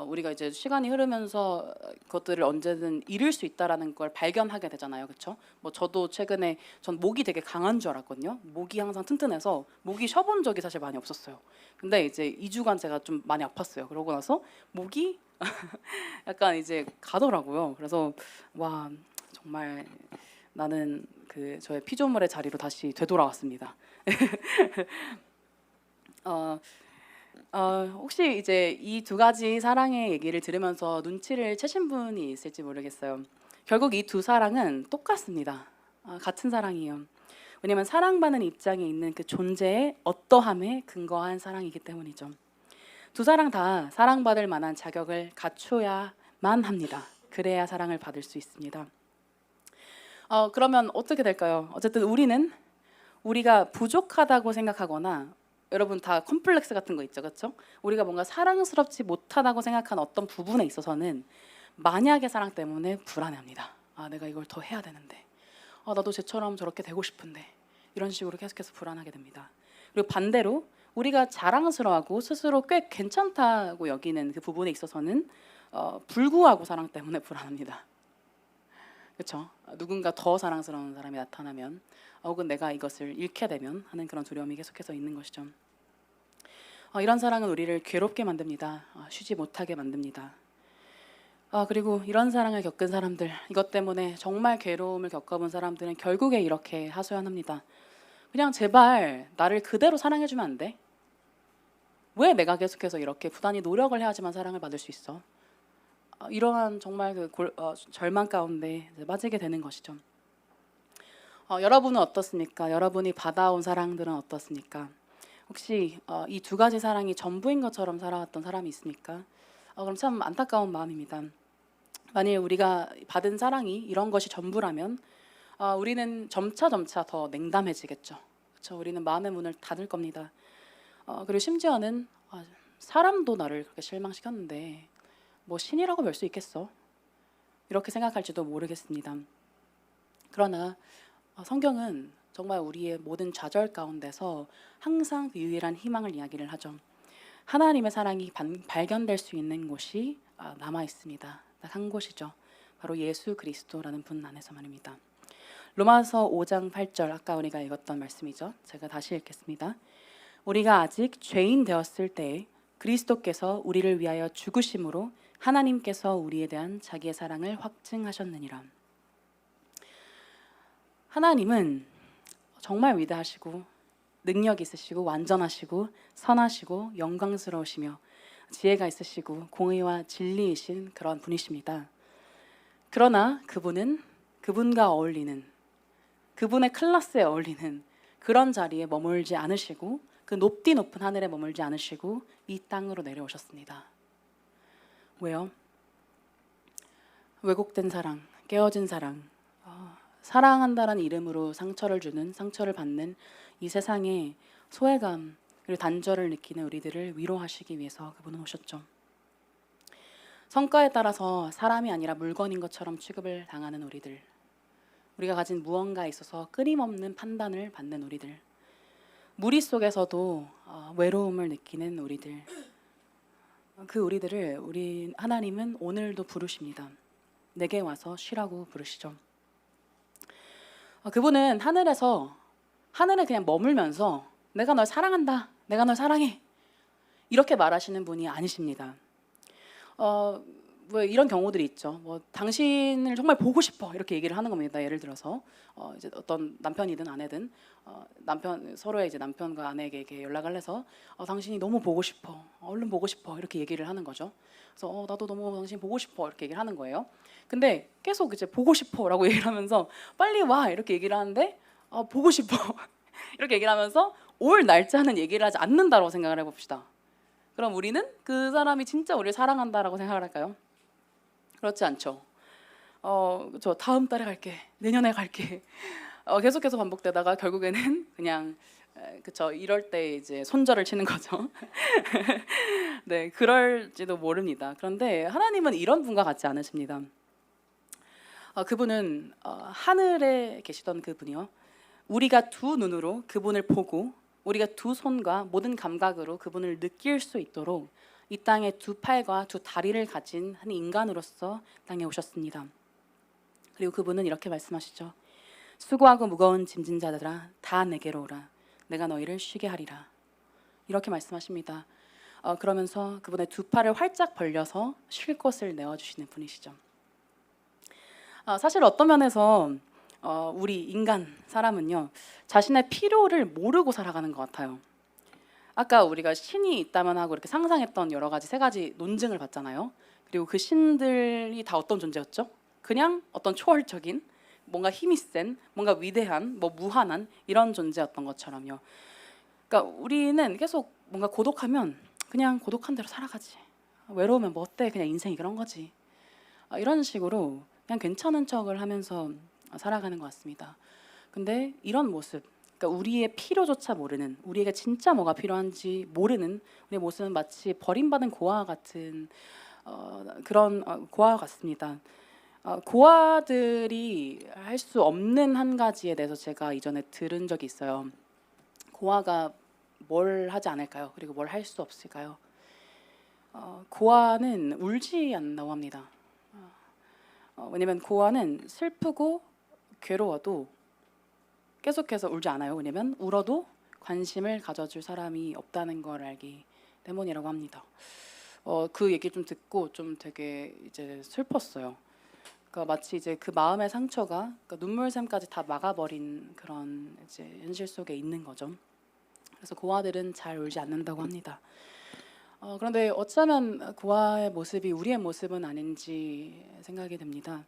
우리가 이제 시간이 흐르면서 그것들을 언제든 잃을 수 있다라는 걸 발견하게 되잖아요. 그렇죠? 뭐 저도 최근에 전 목이 되게 강한 줄 알았거든요. 목이 항상 튼튼해서 목이 쉬어본 적이 사실 많이 없었어요. 근데 이제 2주간 제가 좀 많이 아팠어요. 그러고 나서 목이 약간 이제 가더라고요. 그래서 와, 정말 나는 그 저의 피조물의 자리로 다시 되돌아왔습니다. 혹시 이제 이 두 가지 사랑의 얘기를 들으면서 눈치를 채신 분이 있을지 모르겠어요. 결국 이 두 사랑은 똑같습니다. 같은 사랑이에요. 왜냐하면 사랑받는 입장에 있는 그 존재의 어떠함에 근거한 사랑이기 때문이죠. 두 사랑 다 사랑받을 만한 자격을 갖춰야만 합니다. 그래야 사랑을 받을 수 있습니다. 그러면 어떻게 될까요? 어쨌든 우리가 부족하다고 생각하거나, 여러분 다 컴플렉스 같은 거 있죠, 그렇죠? 우리가 뭔가 사랑스럽지 못하다고 생각한 어떤 부분에 있어서는 만약의 사랑 때문에 불안해합니다. 내가 이걸 더 해야 되는데, 나도 쟤처럼 저렇게 되고 싶은데, 이런 식으로 계속해서 불안하게 됩니다. 그리고 반대로 우리가 자랑스러워하고 스스로 꽤 괜찮다고 여기는 그 부분에 있어서는 불구하고 사랑 때문에 불안합니다. 그렇죠? 누군가 더 사랑스러운 사람이 나타나면, 혹은 내가 이것을 잃게 되면 하는 그런 두려움이 계속해서 있는 것이죠. 이런 사랑은 우리를 괴롭게 만듭니다. 쉬지 못하게 만듭니다. 그리고 이런 사랑을 겪은 사람들, 이것 때문에 정말 괴로움을 겪어본 사람들은 결국에 이렇게 하소연합니다. 그냥 제발 나를 그대로 사랑해주면 안 돼? 왜 내가 계속해서 이렇게 부단히 노력을 해야지만 사랑을 받을 수 있어? 이러한 정말 절망 가운데 빠지게 되는 것이죠. 여러분은 어떻습니까? 여러분이 받아온 사랑들은 어떻습니까? 혹시 이 두 가지 사랑이 전부인 것처럼 살아왔던 사람이 있습니까? 그럼 참 안타까운 마음입니다. 만일 우리가 받은 사랑이 이런 것이 전부라면 우리는 점차 더 냉담해지겠죠. 그렇죠? 우리는 마음의 문을 닫을 겁니다. 그리고 심지어는 사람도 나를 그렇게 실망시켰는데 뭐 신이라고 별 수 있겠어? 이렇게 생각할지도 모르겠습니다. 그러나 성경은 정말 우리의 모든 좌절 가운데서 항상 그 유일한 희망을 이야기를 하죠. 하나님의 사랑이 발견될 수 있는 곳이 남아 있습니다. 딱 한 곳이죠. 바로 예수 그리스도라는 분 안에서 말입니다. 로마서 5장 8절, 아까 우리가 읽었던 말씀이죠. 제가 다시 읽겠습니다. 우리가 아직 죄인 되었을 때에 그리스도께서 우리를 위하여 죽으심으로 하나님께서 우리에 대한 자기의 사랑을 확증하셨느니라. 하나님은 정말 위대하시고 능력 있으시고 완전하시고 선하시고 영광스러우시며 지혜가 있으시고 공의와 진리이신 그런 분이십니다. 그러나 그분은 그분과 어울리는, 그분의 클래스에 어울리는 그런 자리에 머물지 않으시고, 그 높디 높은 하늘에 머물지 않으시고 이 땅으로 내려오셨습니다. 왜요? 왜곡된 사랑, 깨어진 사랑, 사랑한다라는 이름으로 상처를 받는 이 세상에 소외감 그리고 단절을 느끼는 우리들을 위로하시기 위해서 그분은 오셨죠. 성과에 따라서 사람이 아니라 물건인 것처럼 취급을 당하는 우리들, 우리가 가진 무언가에 있어서 끊임없는 판단을 받는 우리들, 무리 속에서도 외로움을 느끼는 우리들, 그 우리들을 하나님은 오늘도 부르십니다. 내게 와서 쉬라고 부르시죠. 그분은 하늘에서 하늘에 그냥 머물면서 내가 널 사랑한다, 내가 널 사랑해 이렇게 말하시는 분이 아니십니다. 뭐 이런 경우들이 있죠. 뭐 당신을 정말 보고 싶어 이렇게 얘기를 하는 겁니다. 예를 들어서 이제 어떤 남편이든 아내든 남편 서로의 이제 남편과 아내에게 이렇게 연락을 해서 당신이 너무 보고 싶어, 얼른 보고 싶어 이렇게 얘기를 하는 거죠. 그래서 나도 너무 당신 보고 싶어 이렇게 얘기를 하는 거예요. 근데 계속 이제 보고 싶어라고 얘기를 하면서 빨리 와 이렇게 얘기를 하는데 보고 싶어 이렇게 얘기를 하면서 올 날짜는 얘기를 하지 않는다고 생각을 해봅시다. 그럼 우리는 그 사람이 진짜 우리를 사랑한다라고 생각을 할까요? 그렇지 않죠. 저 다음 달에 갈게, 내년에 갈게. 계속해서 반복되다가 결국에는 그냥 그쵸. 이럴 때 이제 손절을 치는 거죠. 네, 그럴지도 모릅니다. 그런데 하나님은 이런 분과 같지 않으십니다. 그분은 하늘에 계시던 그분이요. 우리가 두 눈으로 그분을 보고 우리가 두 손과 모든 감각으로 그분을 느낄 수 있도록 이 땅에 두 팔과 두 다리를 가진 한 인간으로서 땅에 오셨습니다. 그리고 그분은 이렇게 말씀하시죠. 수고하고 무거운 짐진 자들아 다 내게로 오라. 내가 너희를 쉬게 하리라. 이렇게 말씀하십니다. 그러면서 그분의 두 팔을 활짝 벌려서 쉴 곳을 내어주시는 분이시죠. 사실 어떤 면에서 우리 인간 사람은요 자신의 필요를 모르고 살아가는 것 같아요. 아까 우리가 신이 있다면 하고 이렇게 상상했던 여러 가지 세 가지 논증을 봤잖아요. 그리고 그 신들이 다 어떤 존재였죠? 그냥 어떤 초월적인 뭔가 힘이 센 뭔가 위대한 뭐 무한한 이런 존재였던 것처럼요. 그러니까 우리는 계속 뭔가 고독하면 그냥 고독한 대로 살아가지. 외로우면 뭐 어때? 그냥 인생이 그런 거지. 이런 식으로 그냥 괜찮은 척을 하면서 살아가는 것 같습니다. 근데 이런 모습, 그러니까 우리의 필요조차 모르는, 우리에게 진짜 뭐가 필요한지 모르는 우리의 모습은 마치 버림받은 고아와 같은 그런 고아와 같습니다. 고아들이 할 수 없는 한 가지에 대해서 제가 이전에 들은 적이 있어요. 고아가 뭘 하지 않을까요? 그리고 뭘 할 수 없을까요? 고아는 울지 않는다고 합니다. 왜냐면 고아는 슬프고 괴로워도 계속해서 울지 않아요. 왜냐면 울어도 관심을 가져줄 사람이 없다는 걸 알기 때문이라고 합니다. 그 얘기 좀 듣고 좀 되게 이제 슬펐어요. 그러니까 마치 이제 그 마음의 상처가 그러니까 눈물샘까지 다 막아버린 그런 이제 현실 속에 있는 거죠. 그래서 고아들은 잘 울지 않는다고 합니다. 그런데 어쩌면 고아의 모습이 우리의 모습은 아닌지 생각이 됩니다.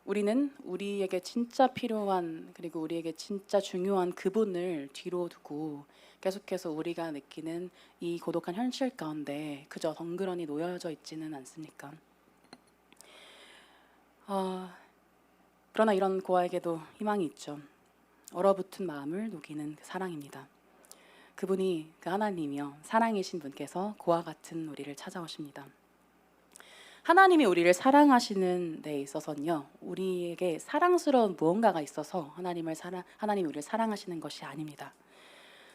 우리는 우리에게 진짜 필요한 그리고 우리에게 진짜 중요한 그분을 뒤로 두고 계속해서 우리가 느끼는 이 고독한 현실 가운데 그저 덩그러니 놓여져 있지는 않습니까? 그러나 이런 고아에게도 희망이 있죠. 얼어붙은 마음을 녹이는 그 사랑입니다. 그분이 그 하나님이요 사랑이신 분께서 고아 같은 우리를 찾아오십니다. 하나님이 우리를 사랑하시는 데 있어서는요 우리에게 사랑스러운 무언가가 있어서 하나님이 우리를 사랑하시는 것이 아닙니다.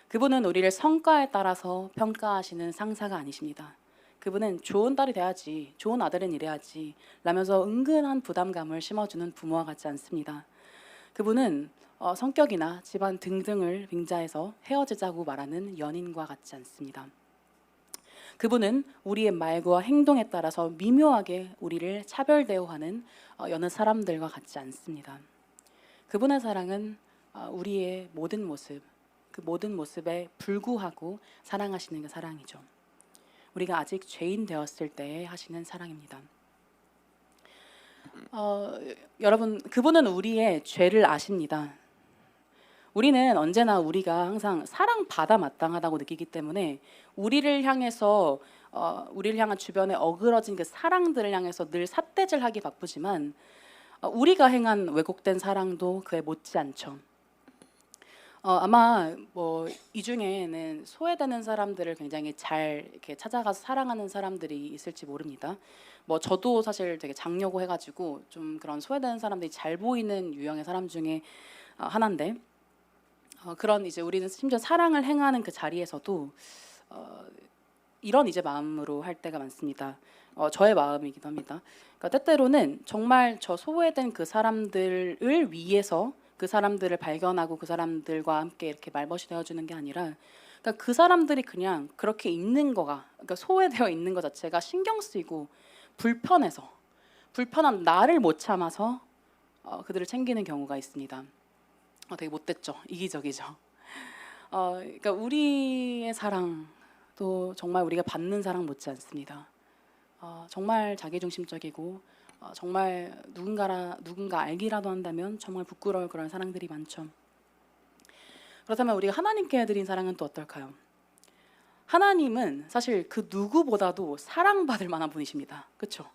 그분은 우리를 성과에 따라서 평가하시는 상사가 아니십니다. 그분은 좋은 딸이 돼야지, 좋은 아들은 이래야지 라면서 은근한 부담감을 심어주는 부모와 같지 않습니다. 그분은 성격이나 집안 등등을 빙자해서 헤어지자고 말하는 연인과 같지 않습니다. 그분은 우리의 말과 행동에 따라서 미묘하게 우리를 차별 대우하는 여느 사람들과 같지 않습니다. 그분의 사랑은 우리의 모든 모습, 그 모든 모습에 불구하고 사랑하시는 그 사랑이죠. 우리가 아직 죄인 되었을 때 하시는 사랑입니다. 여러분, 그분은 우리의 죄를 아십니다. 우리는 언제나 우리가 항상 사랑받아 마땅하다고 느끼기 때문에 우리를 향해서 우리를 향한 주변에 어그러진 그 사랑들을 향해서 늘 삿대질하기 바쁘지만 우리가 행한 왜곡된 사랑도 그에 못지않죠. 아마 뭐 이 중에는 소외되는 사람들을 굉장히 잘 이렇게 찾아가서 사랑하는 사람들이 있을지 모릅니다. 뭐 저도 사실 되게 장려고 해가지고 좀 그런 소외되는 사람들이 잘 보이는 유형의 사람 중에 하나인데 그런 이제 우리는 심지어 사랑을 행하는 그 자리에서도 이런 이제 마음으로 할 때가 많습니다. 저의 마음이기도 합니다. 그러니까 때때로는 정말 저 소외된 그 사람들을 위해서 그 그 사람들을 발견하고 그 사람들과 함께 이렇게 말벗이 되어주는 게 아니라, 그러니까 그 사람들이 그냥 그렇게 있는 거가, 그러니까 소외되어 있는 것 자체가 신경 쓰이고 불편해서, 불편한 나를 못 참아서 그들을 챙기는 경우가 있습니다. 되게 못됐죠. 이기적이죠. 그러니까 우리의 사랑도 정말 우리가 받는 사랑 못지 않습니다. 정말 자기중심적이고 정말 누군가 알기라도 한다면 정말 부끄러울 그런 사랑들이 많죠. 그렇다면 우리가 하나님께 드린 사랑은 또 어떨까요? 하나님은 사실 그 누구보다도 사랑받을 만한 분이십니다. 그렇죠?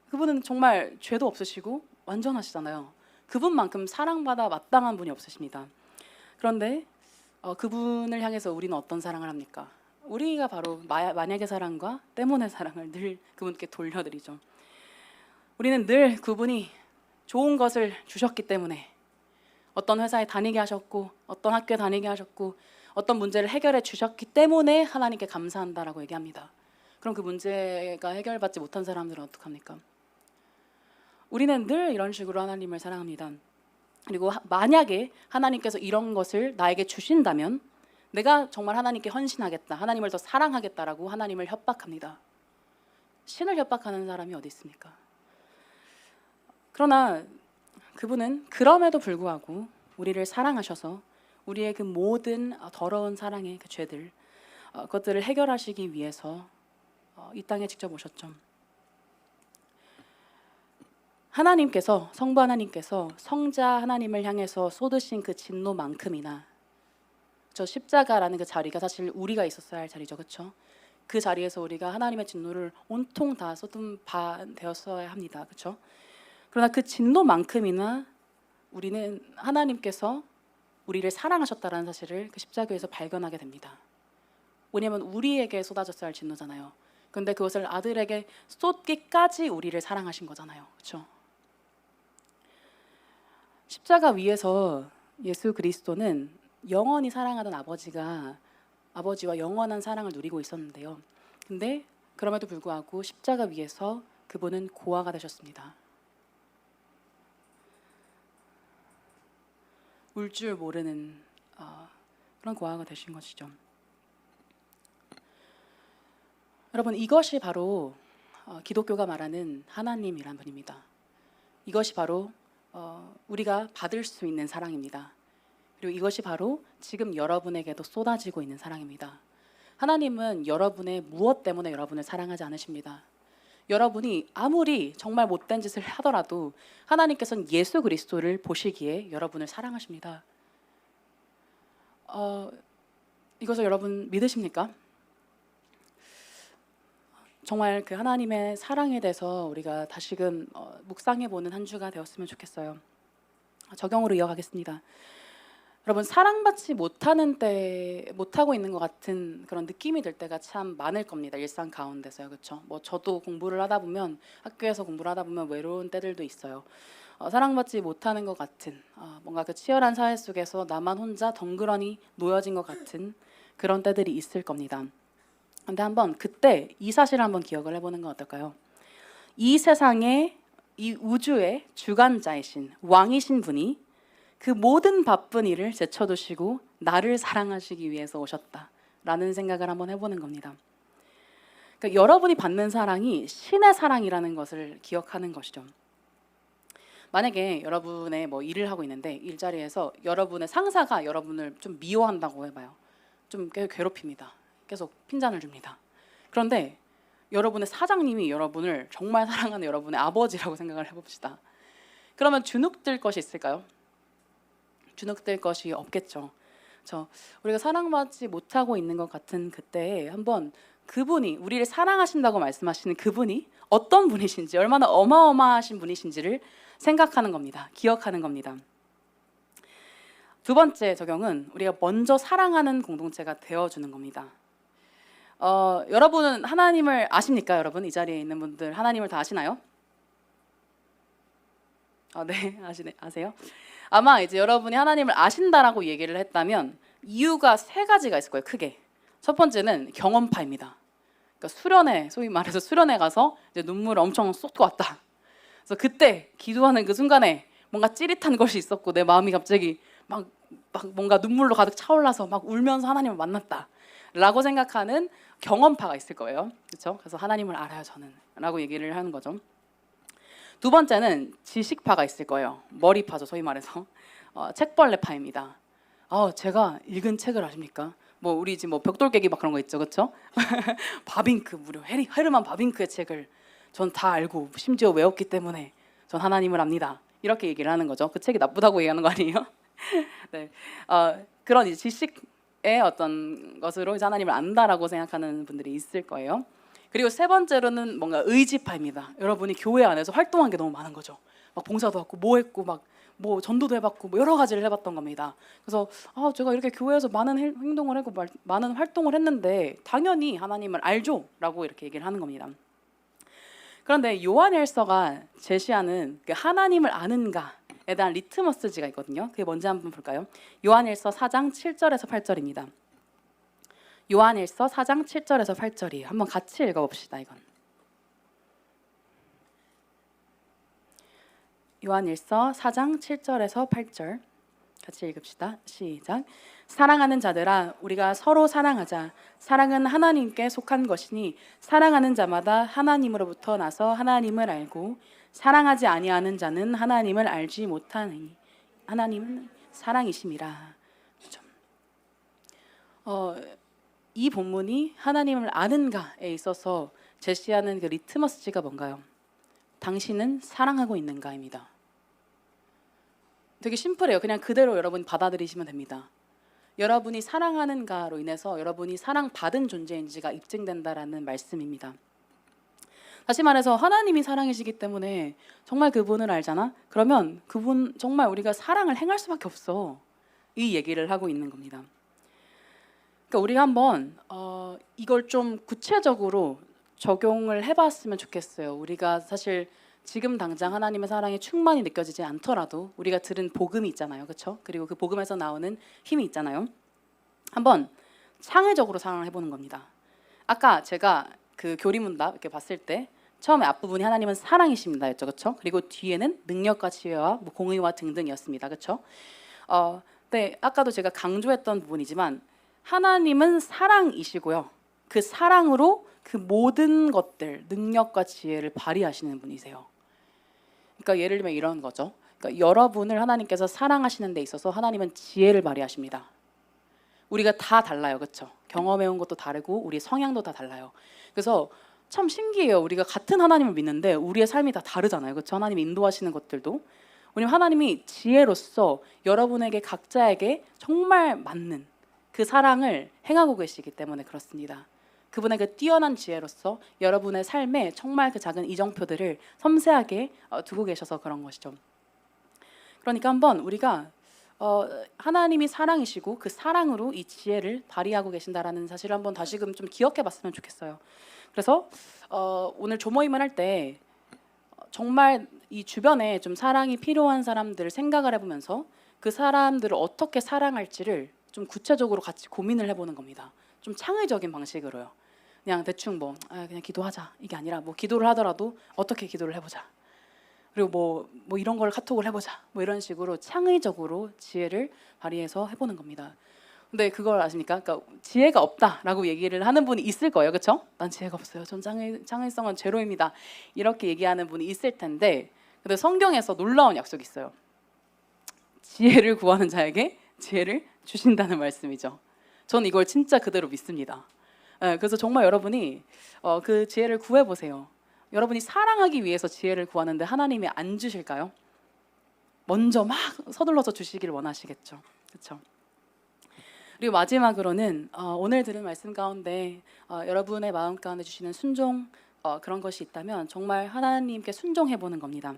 그분은 정말 죄도 없으시고 완전하시잖아요. 그분만큼 사랑받아 마땅한 분이 없으십니다. 그런데 그분을 향해서 우리는 어떤 사랑을 합니까? 우리가 바로 만약의 사랑과 때문의 사랑을 늘 그분께 돌려드리죠. 우리는 늘 그분이 좋은 것을 주셨기 때문에, 어떤 회사에 다니게 하셨고 어떤 학교에 다니게 하셨고 어떤 문제를 해결해 주셨기 때문에 하나님께 감사한다라고 얘기합니다. 그럼 그 문제가 해결받지 못한 사람들은 어떡합니까? 우리는 늘 이런 식으로 하나님을 사랑합니다. 그리고 만약에 하나님께서 이런 것을 나에게 주신다면 내가 정말 하나님께 헌신하겠다, 하나님을 더 사랑하겠다라고 하나님을 협박합니다. 신을 협박하는 사람이 어디 있습니까? 그러나 그분은 그럼에도 불구하고 우리를 사랑하셔서 우리의 그 모든 더러운 사랑의 그 죄들, 그것들을 해결하시기 위해서 이 땅에 직접 오셨죠. 하나님께서, 성부 하나님께서 성자 하나님을 향해서 쏟으신 그 진노만큼이나, 저 십자가라는 그 자리가 사실 우리가 있었어야 할 자리죠, 그렇죠? 그 자리에서 우리가 하나님의 진노를 온통 다 쏟은 바 되었어야 합니다, 그렇죠? 그러나 그 진노만큼이나 우리는 하나님께서 우리를 사랑하셨다는 사실을 그 십자가에서 발견하게 됩니다. 왜냐하면 우리에게 쏟아졌어야 할 진노잖아요. 그런데 그것을 아들에게 쏟기까지 우리를 사랑하신 거잖아요, 그렇죠? 십자가 위에서 예수 그리스도는 영원히 사랑하던 아버지와 영원한 사랑을 누리고 있었는데요. 근데 그럼에도 불구하고 십자가 위에서 그분은 고아가 되셨습니다. 울 줄 모르는 그런 고아가 되신 것이죠. 여러분, 이것이 바로 기독교가 말하는 하나님이란 분입니다. 이것이 바로 우리가 받을 수 있는 사랑입니다. 그리고 이것이 바로 지금 여러분에게도 쏟아지고 있는 사랑입니다. 하나님은 여러분의 무엇 때문에 여러분을 사랑하지 않으십니다. 여러분이 아무리 정말 못된 짓을 하더라도 하나님께서는 예수 그리스도를 보시기에 여러분을 사랑하십니다. 이것을 여러분 믿으십니까? 정말 그 하나님의 사랑에 대해서 우리가 다시금 묵상해보는 한 주가 되었으면 좋겠어요. 적용으로 이어가겠습니다. 여러분, 사랑받지 못하고 있는 것 같은 그런 느낌이 들 때가 참 많을 겁니다. 일상 가운데서요, 그렇죠? 뭐 저도 공부를 하다 보면, 학교에서 공부를 하다 보면 외로운 때들도 있어요. 사랑받지 못하는 것 같은, 뭔가 그 치열한 사회 속에서 나만 혼자 덩그러니 놓여진 것 같은 그런 때들이 있을 겁니다. 근데 한번 그때 이 사실을 한번 기억을 해보는 건 어떨까요? 이 세상의, 이 우주의 주관자이신, 왕이신 분이 그 모든 바쁜 일을 제쳐두시고 나를 사랑하시기 위해서 오셨다라는 생각을 한번 해보는 겁니다. 그러니까 여러분이 받는 사랑이 신의 사랑이라는 것을 기억하는 것이죠. 만약에 여러분의 뭐 일을 하고 있는데 일자리에서 여러분의 상사가 여러분을 좀 미워한다고 해봐요. 좀 괴롭힙니다. 계속 핀잔을 줍니다. 그런데 여러분의 사장님이 여러분을 정말 사랑하는 여러분의 아버지라고 생각을 해봅시다. 그러면 주눅들 것이 있을까요? 주눅들 것이 없겠죠. 우리가 사랑받지 못하고 있는 것 같은 그때에 한번 그분이, 우리를 사랑하신다고 말씀하시는 그분이 어떤 분이신지, 얼마나 어마어마하신 분이신지를 생각하는 겁니다. 기억하는 겁니다. 두 번째 적용은 우리가 먼저 사랑하는 공동체가 되어주는 겁니다. 여러분은 하나님을 아십니까? 여러분, 이 자리에 있는 분들 하나님을 다 아시나요? 네, 아세요? 아마 이제 여러분이 하나님을 아신다라고 얘기를 했다면 이유가 세 가지가 있을 거예요, 크게. 첫 번째는 경험파입니다. 그러니까 소위 말해서 수련회 가서 이제 눈물을 엄청 쏟고 왔다. 그래서 그때 기도하는 그 순간에 뭔가 찌릿한 것이 있었고 내 마음이 갑자기 막 뭔가 눈물로 가득 차올라서 막 울면서 하나님을 만났다라고 생각하는 경험파가 있을 거예요. 그렇죠? 그래서 하나님을 알아요 저는라고 얘기를 하는 거죠. 두 번째는 지식파가 있을 거예요. 머리파죠, 소위 말해서. 책벌레파입니다. 제가 읽은 책을 아십니까? 뭐 우리 지금 뭐 벽돌 깨기 막 그런 거 있죠, 그렇죠? 바빙크 무려 헤르만 바빙크의 책을 전 다 알고 심지어 외웠기 때문에 전 하나님을 압니다. 이렇게 얘기를 하는 거죠. 그 책이 나쁘다고 얘기하는 거 아니에요? 네, 그런 이제 지식의 어떤 것으로 이제 하나님을 안다라고 생각하는 분들이 있을 거예요. 그리고 세 번째로는 뭔가 의지파입니다. 여러분이 교회 안에서 활동한 게 너무 많은 거죠. 막 봉사도 했고 뭐 했고 막 뭐 전도도 해봤고 뭐 여러 가지를 해봤던 겁니다. 그래서 제가 이렇게 교회에서 많은 행동을 하고 많은 활동을 했는데 당연히 하나님을 알죠라고 이렇게 얘기를 하는 겁니다. 그런데 요한일서가 제시하는 그 하나님을 아는가에 대한 리트머스지가 있거든요. 그게 뭔지 한번 볼까요? 요한일서 4장 7절에서 8절입니다. 요한일서 4장 7절에서 8절이에요. 한번 같이 읽어봅시다. 이건 요한일서 4장 7절에서 8절 같이 읽읍시다. 시작. 사랑하는 자들아 우리가 서로 사랑하자. 사랑은 하나님께 속한 것이니 사랑하는 자마다 하나님으로부터 나서 하나님을 알고 사랑하지 아니하는 자는 하나님을 알지 못하니 하나님은 사랑이심이라. 이 본문이 하나님을 아는가에 있어서 제시하는 그 리트머스지가 뭔가요? 당신은 사랑하고 있는가입니다. 되게 심플해요. 그냥 그대로 여러분 받아들이시면 됩니다. 여러분이 사랑하는가로 인해서 여러분이 사랑받은 존재인지가 입증된다라는 말씀입니다. 다시 말해서 하나님이 사랑이시기 때문에 정말 그분을 알잖아? 그러면 그분 정말 우리가 사랑을 행할 수밖에 없어. 이 얘기를 하고 있는 겁니다. 그러니까 우리가 한번 이걸 좀 구체적으로 적용을 해봤으면 좋겠어요. 우리가 사실 지금 당장 하나님의 사랑이 충만히 느껴지지 않더라도 우리가 들은 복음이 있잖아요, 그렇죠? 그리고 그 복음에서 나오는 힘이 있잖아요. 한번 창의적으로 사랑을 해보는 겁니다. 아까 제가 그 교리문답 이렇게 봤을 때 처음에 앞부분이 하나님은 사랑이십니다였죠, 그렇죠? 그리고 뒤에는 능력과 지혜와 뭐 공의와 등등이었습니다, 그렇죠? 네, 아까도 제가 강조했던 부분이지만 하나님은 사랑이시고요. 그 사랑으로 그 모든 것들, 능력과 지혜를 발휘하시는 분이세요. 그러니까 예를 들면 이런 거죠. 그러니까 여러분을 하나님께서 사랑하시는 데 있어서 하나님은 지혜를 발휘하십니다. 우리가 다 달라요, 그렇죠? 경험해온 것도 다르고 우리 성향도 다 달라요. 그래서 참 신기해요. 우리가 같은 하나님을 믿는데 우리의 삶이 다 다르잖아요, 그렇죠? 하나님이 인도하시는 것들도. 왜냐면 하나님이 지혜로서 여러분에게 각자에게 정말 맞는 그 사랑을 행하고 계시기 때문에 그렇습니다. 그분의 그 뛰어난 지혜로서 여러분의 삶에 정말 그 작은 이정표들을 섬세하게 두고 계셔서 그런 것이죠. 그러니까 한번 우리가 하나님이 사랑이시고 그 사랑으로 이 지혜를 발휘하고 계신다라는 사실을 한번 다시금 좀 기억해봤으면 좋겠어요. 그래서 오늘 조모임을 할 때 정말 이 주변에 좀 사랑이 필요한 사람들을 생각을 해보면서 그 사람들을 어떻게 사랑할지를 좀 구체적으로 같이 고민을 해보는 겁니다. 좀 창의적인 방식으로요. 그냥 대충 그냥 기도하자 이게 아니라 뭐 기도를 하더라도 어떻게 기도를 해보자. 그리고 뭐 이런 걸 카톡을 해보자. 뭐 이런 식으로 창의적으로 지혜를 발휘해서 해보는 겁니다. 근데 그걸 아십니까? 그러니까 지혜가 없다라고 얘기를 하는 분이 있을 거예요, 그렇죠? 난 지혜가 없어요. 전 창의성은 제로입니다. 이렇게 얘기하는 분이 있을 텐데, 근데 성경에서 놀라운 약속이 있어요. 지혜를 구하는 자에게 지혜를 주신다는 말씀이죠. 전 이걸 진짜 그대로 믿습니다. 그래서 정말 여러분이 그 지혜를 구해보세요. 여러분이 사랑하기 위해서 지혜를 구하는데 하나님이 안 주실까요? 먼저 막 서둘러서 주시길 원하시겠죠, 그렇죠? 그리고 마지막으로는 오늘 들은 말씀 가운데 여러분의 마음 가운데 주시는 순종 그런 것이 있다면 정말 하나님께 순종해보는 겁니다.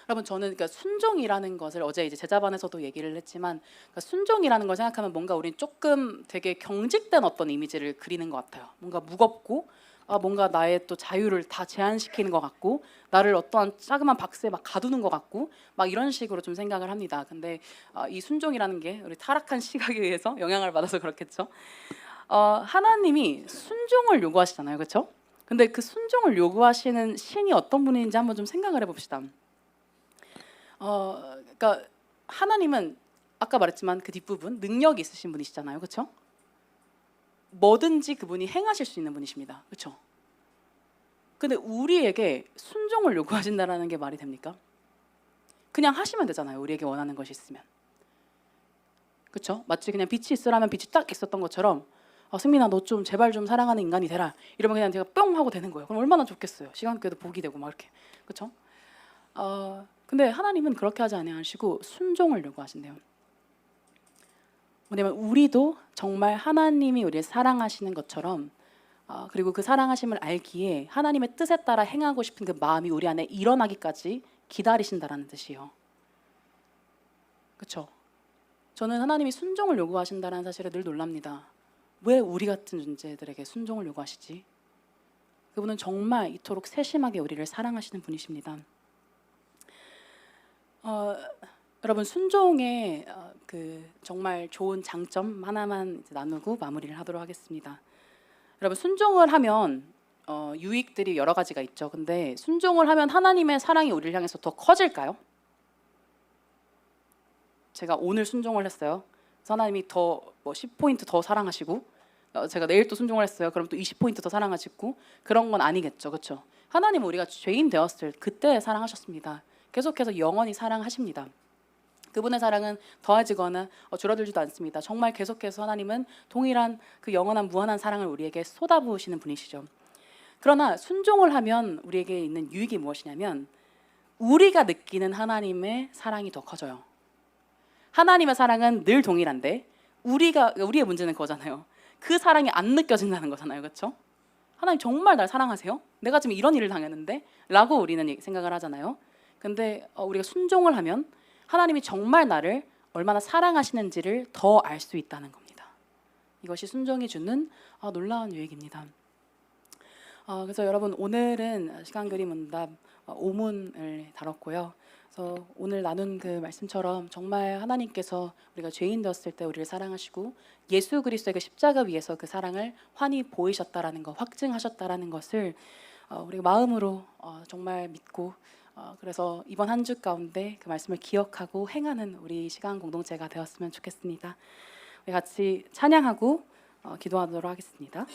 여러분 저는 그러니까 순종이라는 것을 어제 이제 제자반에서도 얘기를 했지만 그러니까 순종이라는 걸 생각하면 뭔가 우린 조금 되게 경직된 어떤 이미지를 그리는 것 같아요. 뭔가 무겁고 뭔가 나의 또 자유를 다 제한시키는 것 같고 나를 어떠한 자그마한 박스에 막 가두는 것 같고 막 이런 식으로 좀 생각을 합니다. 근데 이 순종이라는 게 우리 타락한 시각에 의해서 영향을 받아서 그렇겠죠. 하나님이 순종을 요구하시잖아요, 그렇죠? 근데 그 순종을 요구하시는 신이 어떤 분인지 한번 좀 생각을 해봅시다. 그러니까 하나님은 아까 말했지만 그 뒷부분 능력이 있으신 분이시잖아요, 그렇죠? 뭐든지 그분이 행하실 수 있는 분이십니다, 그렇죠? 근데 우리에게 순종을 요구하신다라는 게 말이 됩니까? 그냥 하시면 되잖아요, 우리에게 원하는 것이 있으면. 그렇죠? 마치 그냥 빛이 있으라면 빛이 딱 있었던 것처럼 승민아 너 좀 제발 좀 사랑하는 인간이 되라 이러면 그냥 제가 뿅 하고 되는 거예요. 그럼 얼마나 좋겠어요. 시간교회도 복이 되고 막 이렇게. 그렇죠? 근데 하나님은 그렇게 하지 아니하시고 순종을 요구하신대요. 뭐냐면 우리도 정말 하나님이 우리를 사랑하시는 것처럼 그리고 그 사랑하심을 알기에 하나님의 뜻에 따라 행하고 싶은 그 마음이 우리 안에 일어나기까지 기다리신다라는 뜻이에요. 그렇죠? 저는 하나님이 순종을 요구하신다는 사실에 늘 놀랍니다. 왜 우리 같은 존재들에게 순종을 요구하시지? 그분은 정말 이토록 세심하게 우리를 사랑하시는 분이십니다. 여러분 순종의 그 정말 좋은 장점 하나만 이제 나누고 마무리를 하도록 하겠습니다. 여러분 순종을 하면 유익들이 여러 가지가 있죠. 근데 순종을 하면 하나님의 사랑이 우리를 향해서 더 커질까요? 제가 오늘 순종을 했어요. 그래서 하나님이 더 10포인트 더 사랑하시고 제가 내일 또 순종을 했어요. 그럼 또 20포인트 더 사랑하시고 그런 건 아니겠죠. 그렇죠? 하나님은 우리가 죄인 되었을 그때 사랑하셨습니다. 계속해서 영원히 사랑하십니다. 그분의 사랑은 더해지거나 줄어들지도 않습니다. 정말 계속해서 하나님은 동일한 그 영원한 무한한 사랑을 우리에게 쏟아부으시는 분이시죠. 그러나 순종을 하면 우리에게 있는 유익이 무엇이냐면 우리가 느끼는 하나님의 사랑이 더 커져요. 하나님의 사랑은 늘 동일한데 우리의 문제는 그거잖아요. 그 사랑이 안 느껴진다는 거잖아요. 그렇죠? 하나님 정말 날 사랑하세요? 내가 지금 이런 일을 당했는데? 라고 우리는 생각을 하잖아요. 근데 우리가 순종을 하면 하나님이 정말 나를 얼마나 사랑하시는지를 더 알 수 있다는 겁니다. 이것이 순종이 주는 놀라운 유익입니다. 그래서 여러분 오늘은 시간그림 문답 5문을 다뤘고요. 그래서 오늘 나눈 그 말씀처럼 정말 하나님께서 우리가 죄인 되었을 때 우리를 사랑하시고 예수 그리스도의 그 십자가 위에서 그 사랑을 환히 보이셨다라는 것, 확증하셨다라는 것을 우리가 마음으로 정말 믿고 그래서 이번 한 주 가운데 그 말씀을 기억하고 행하는 우리 시간 공동체가 되었으면 좋겠습니다. 우리 같이 찬양하고 기도하도록 하겠습니다.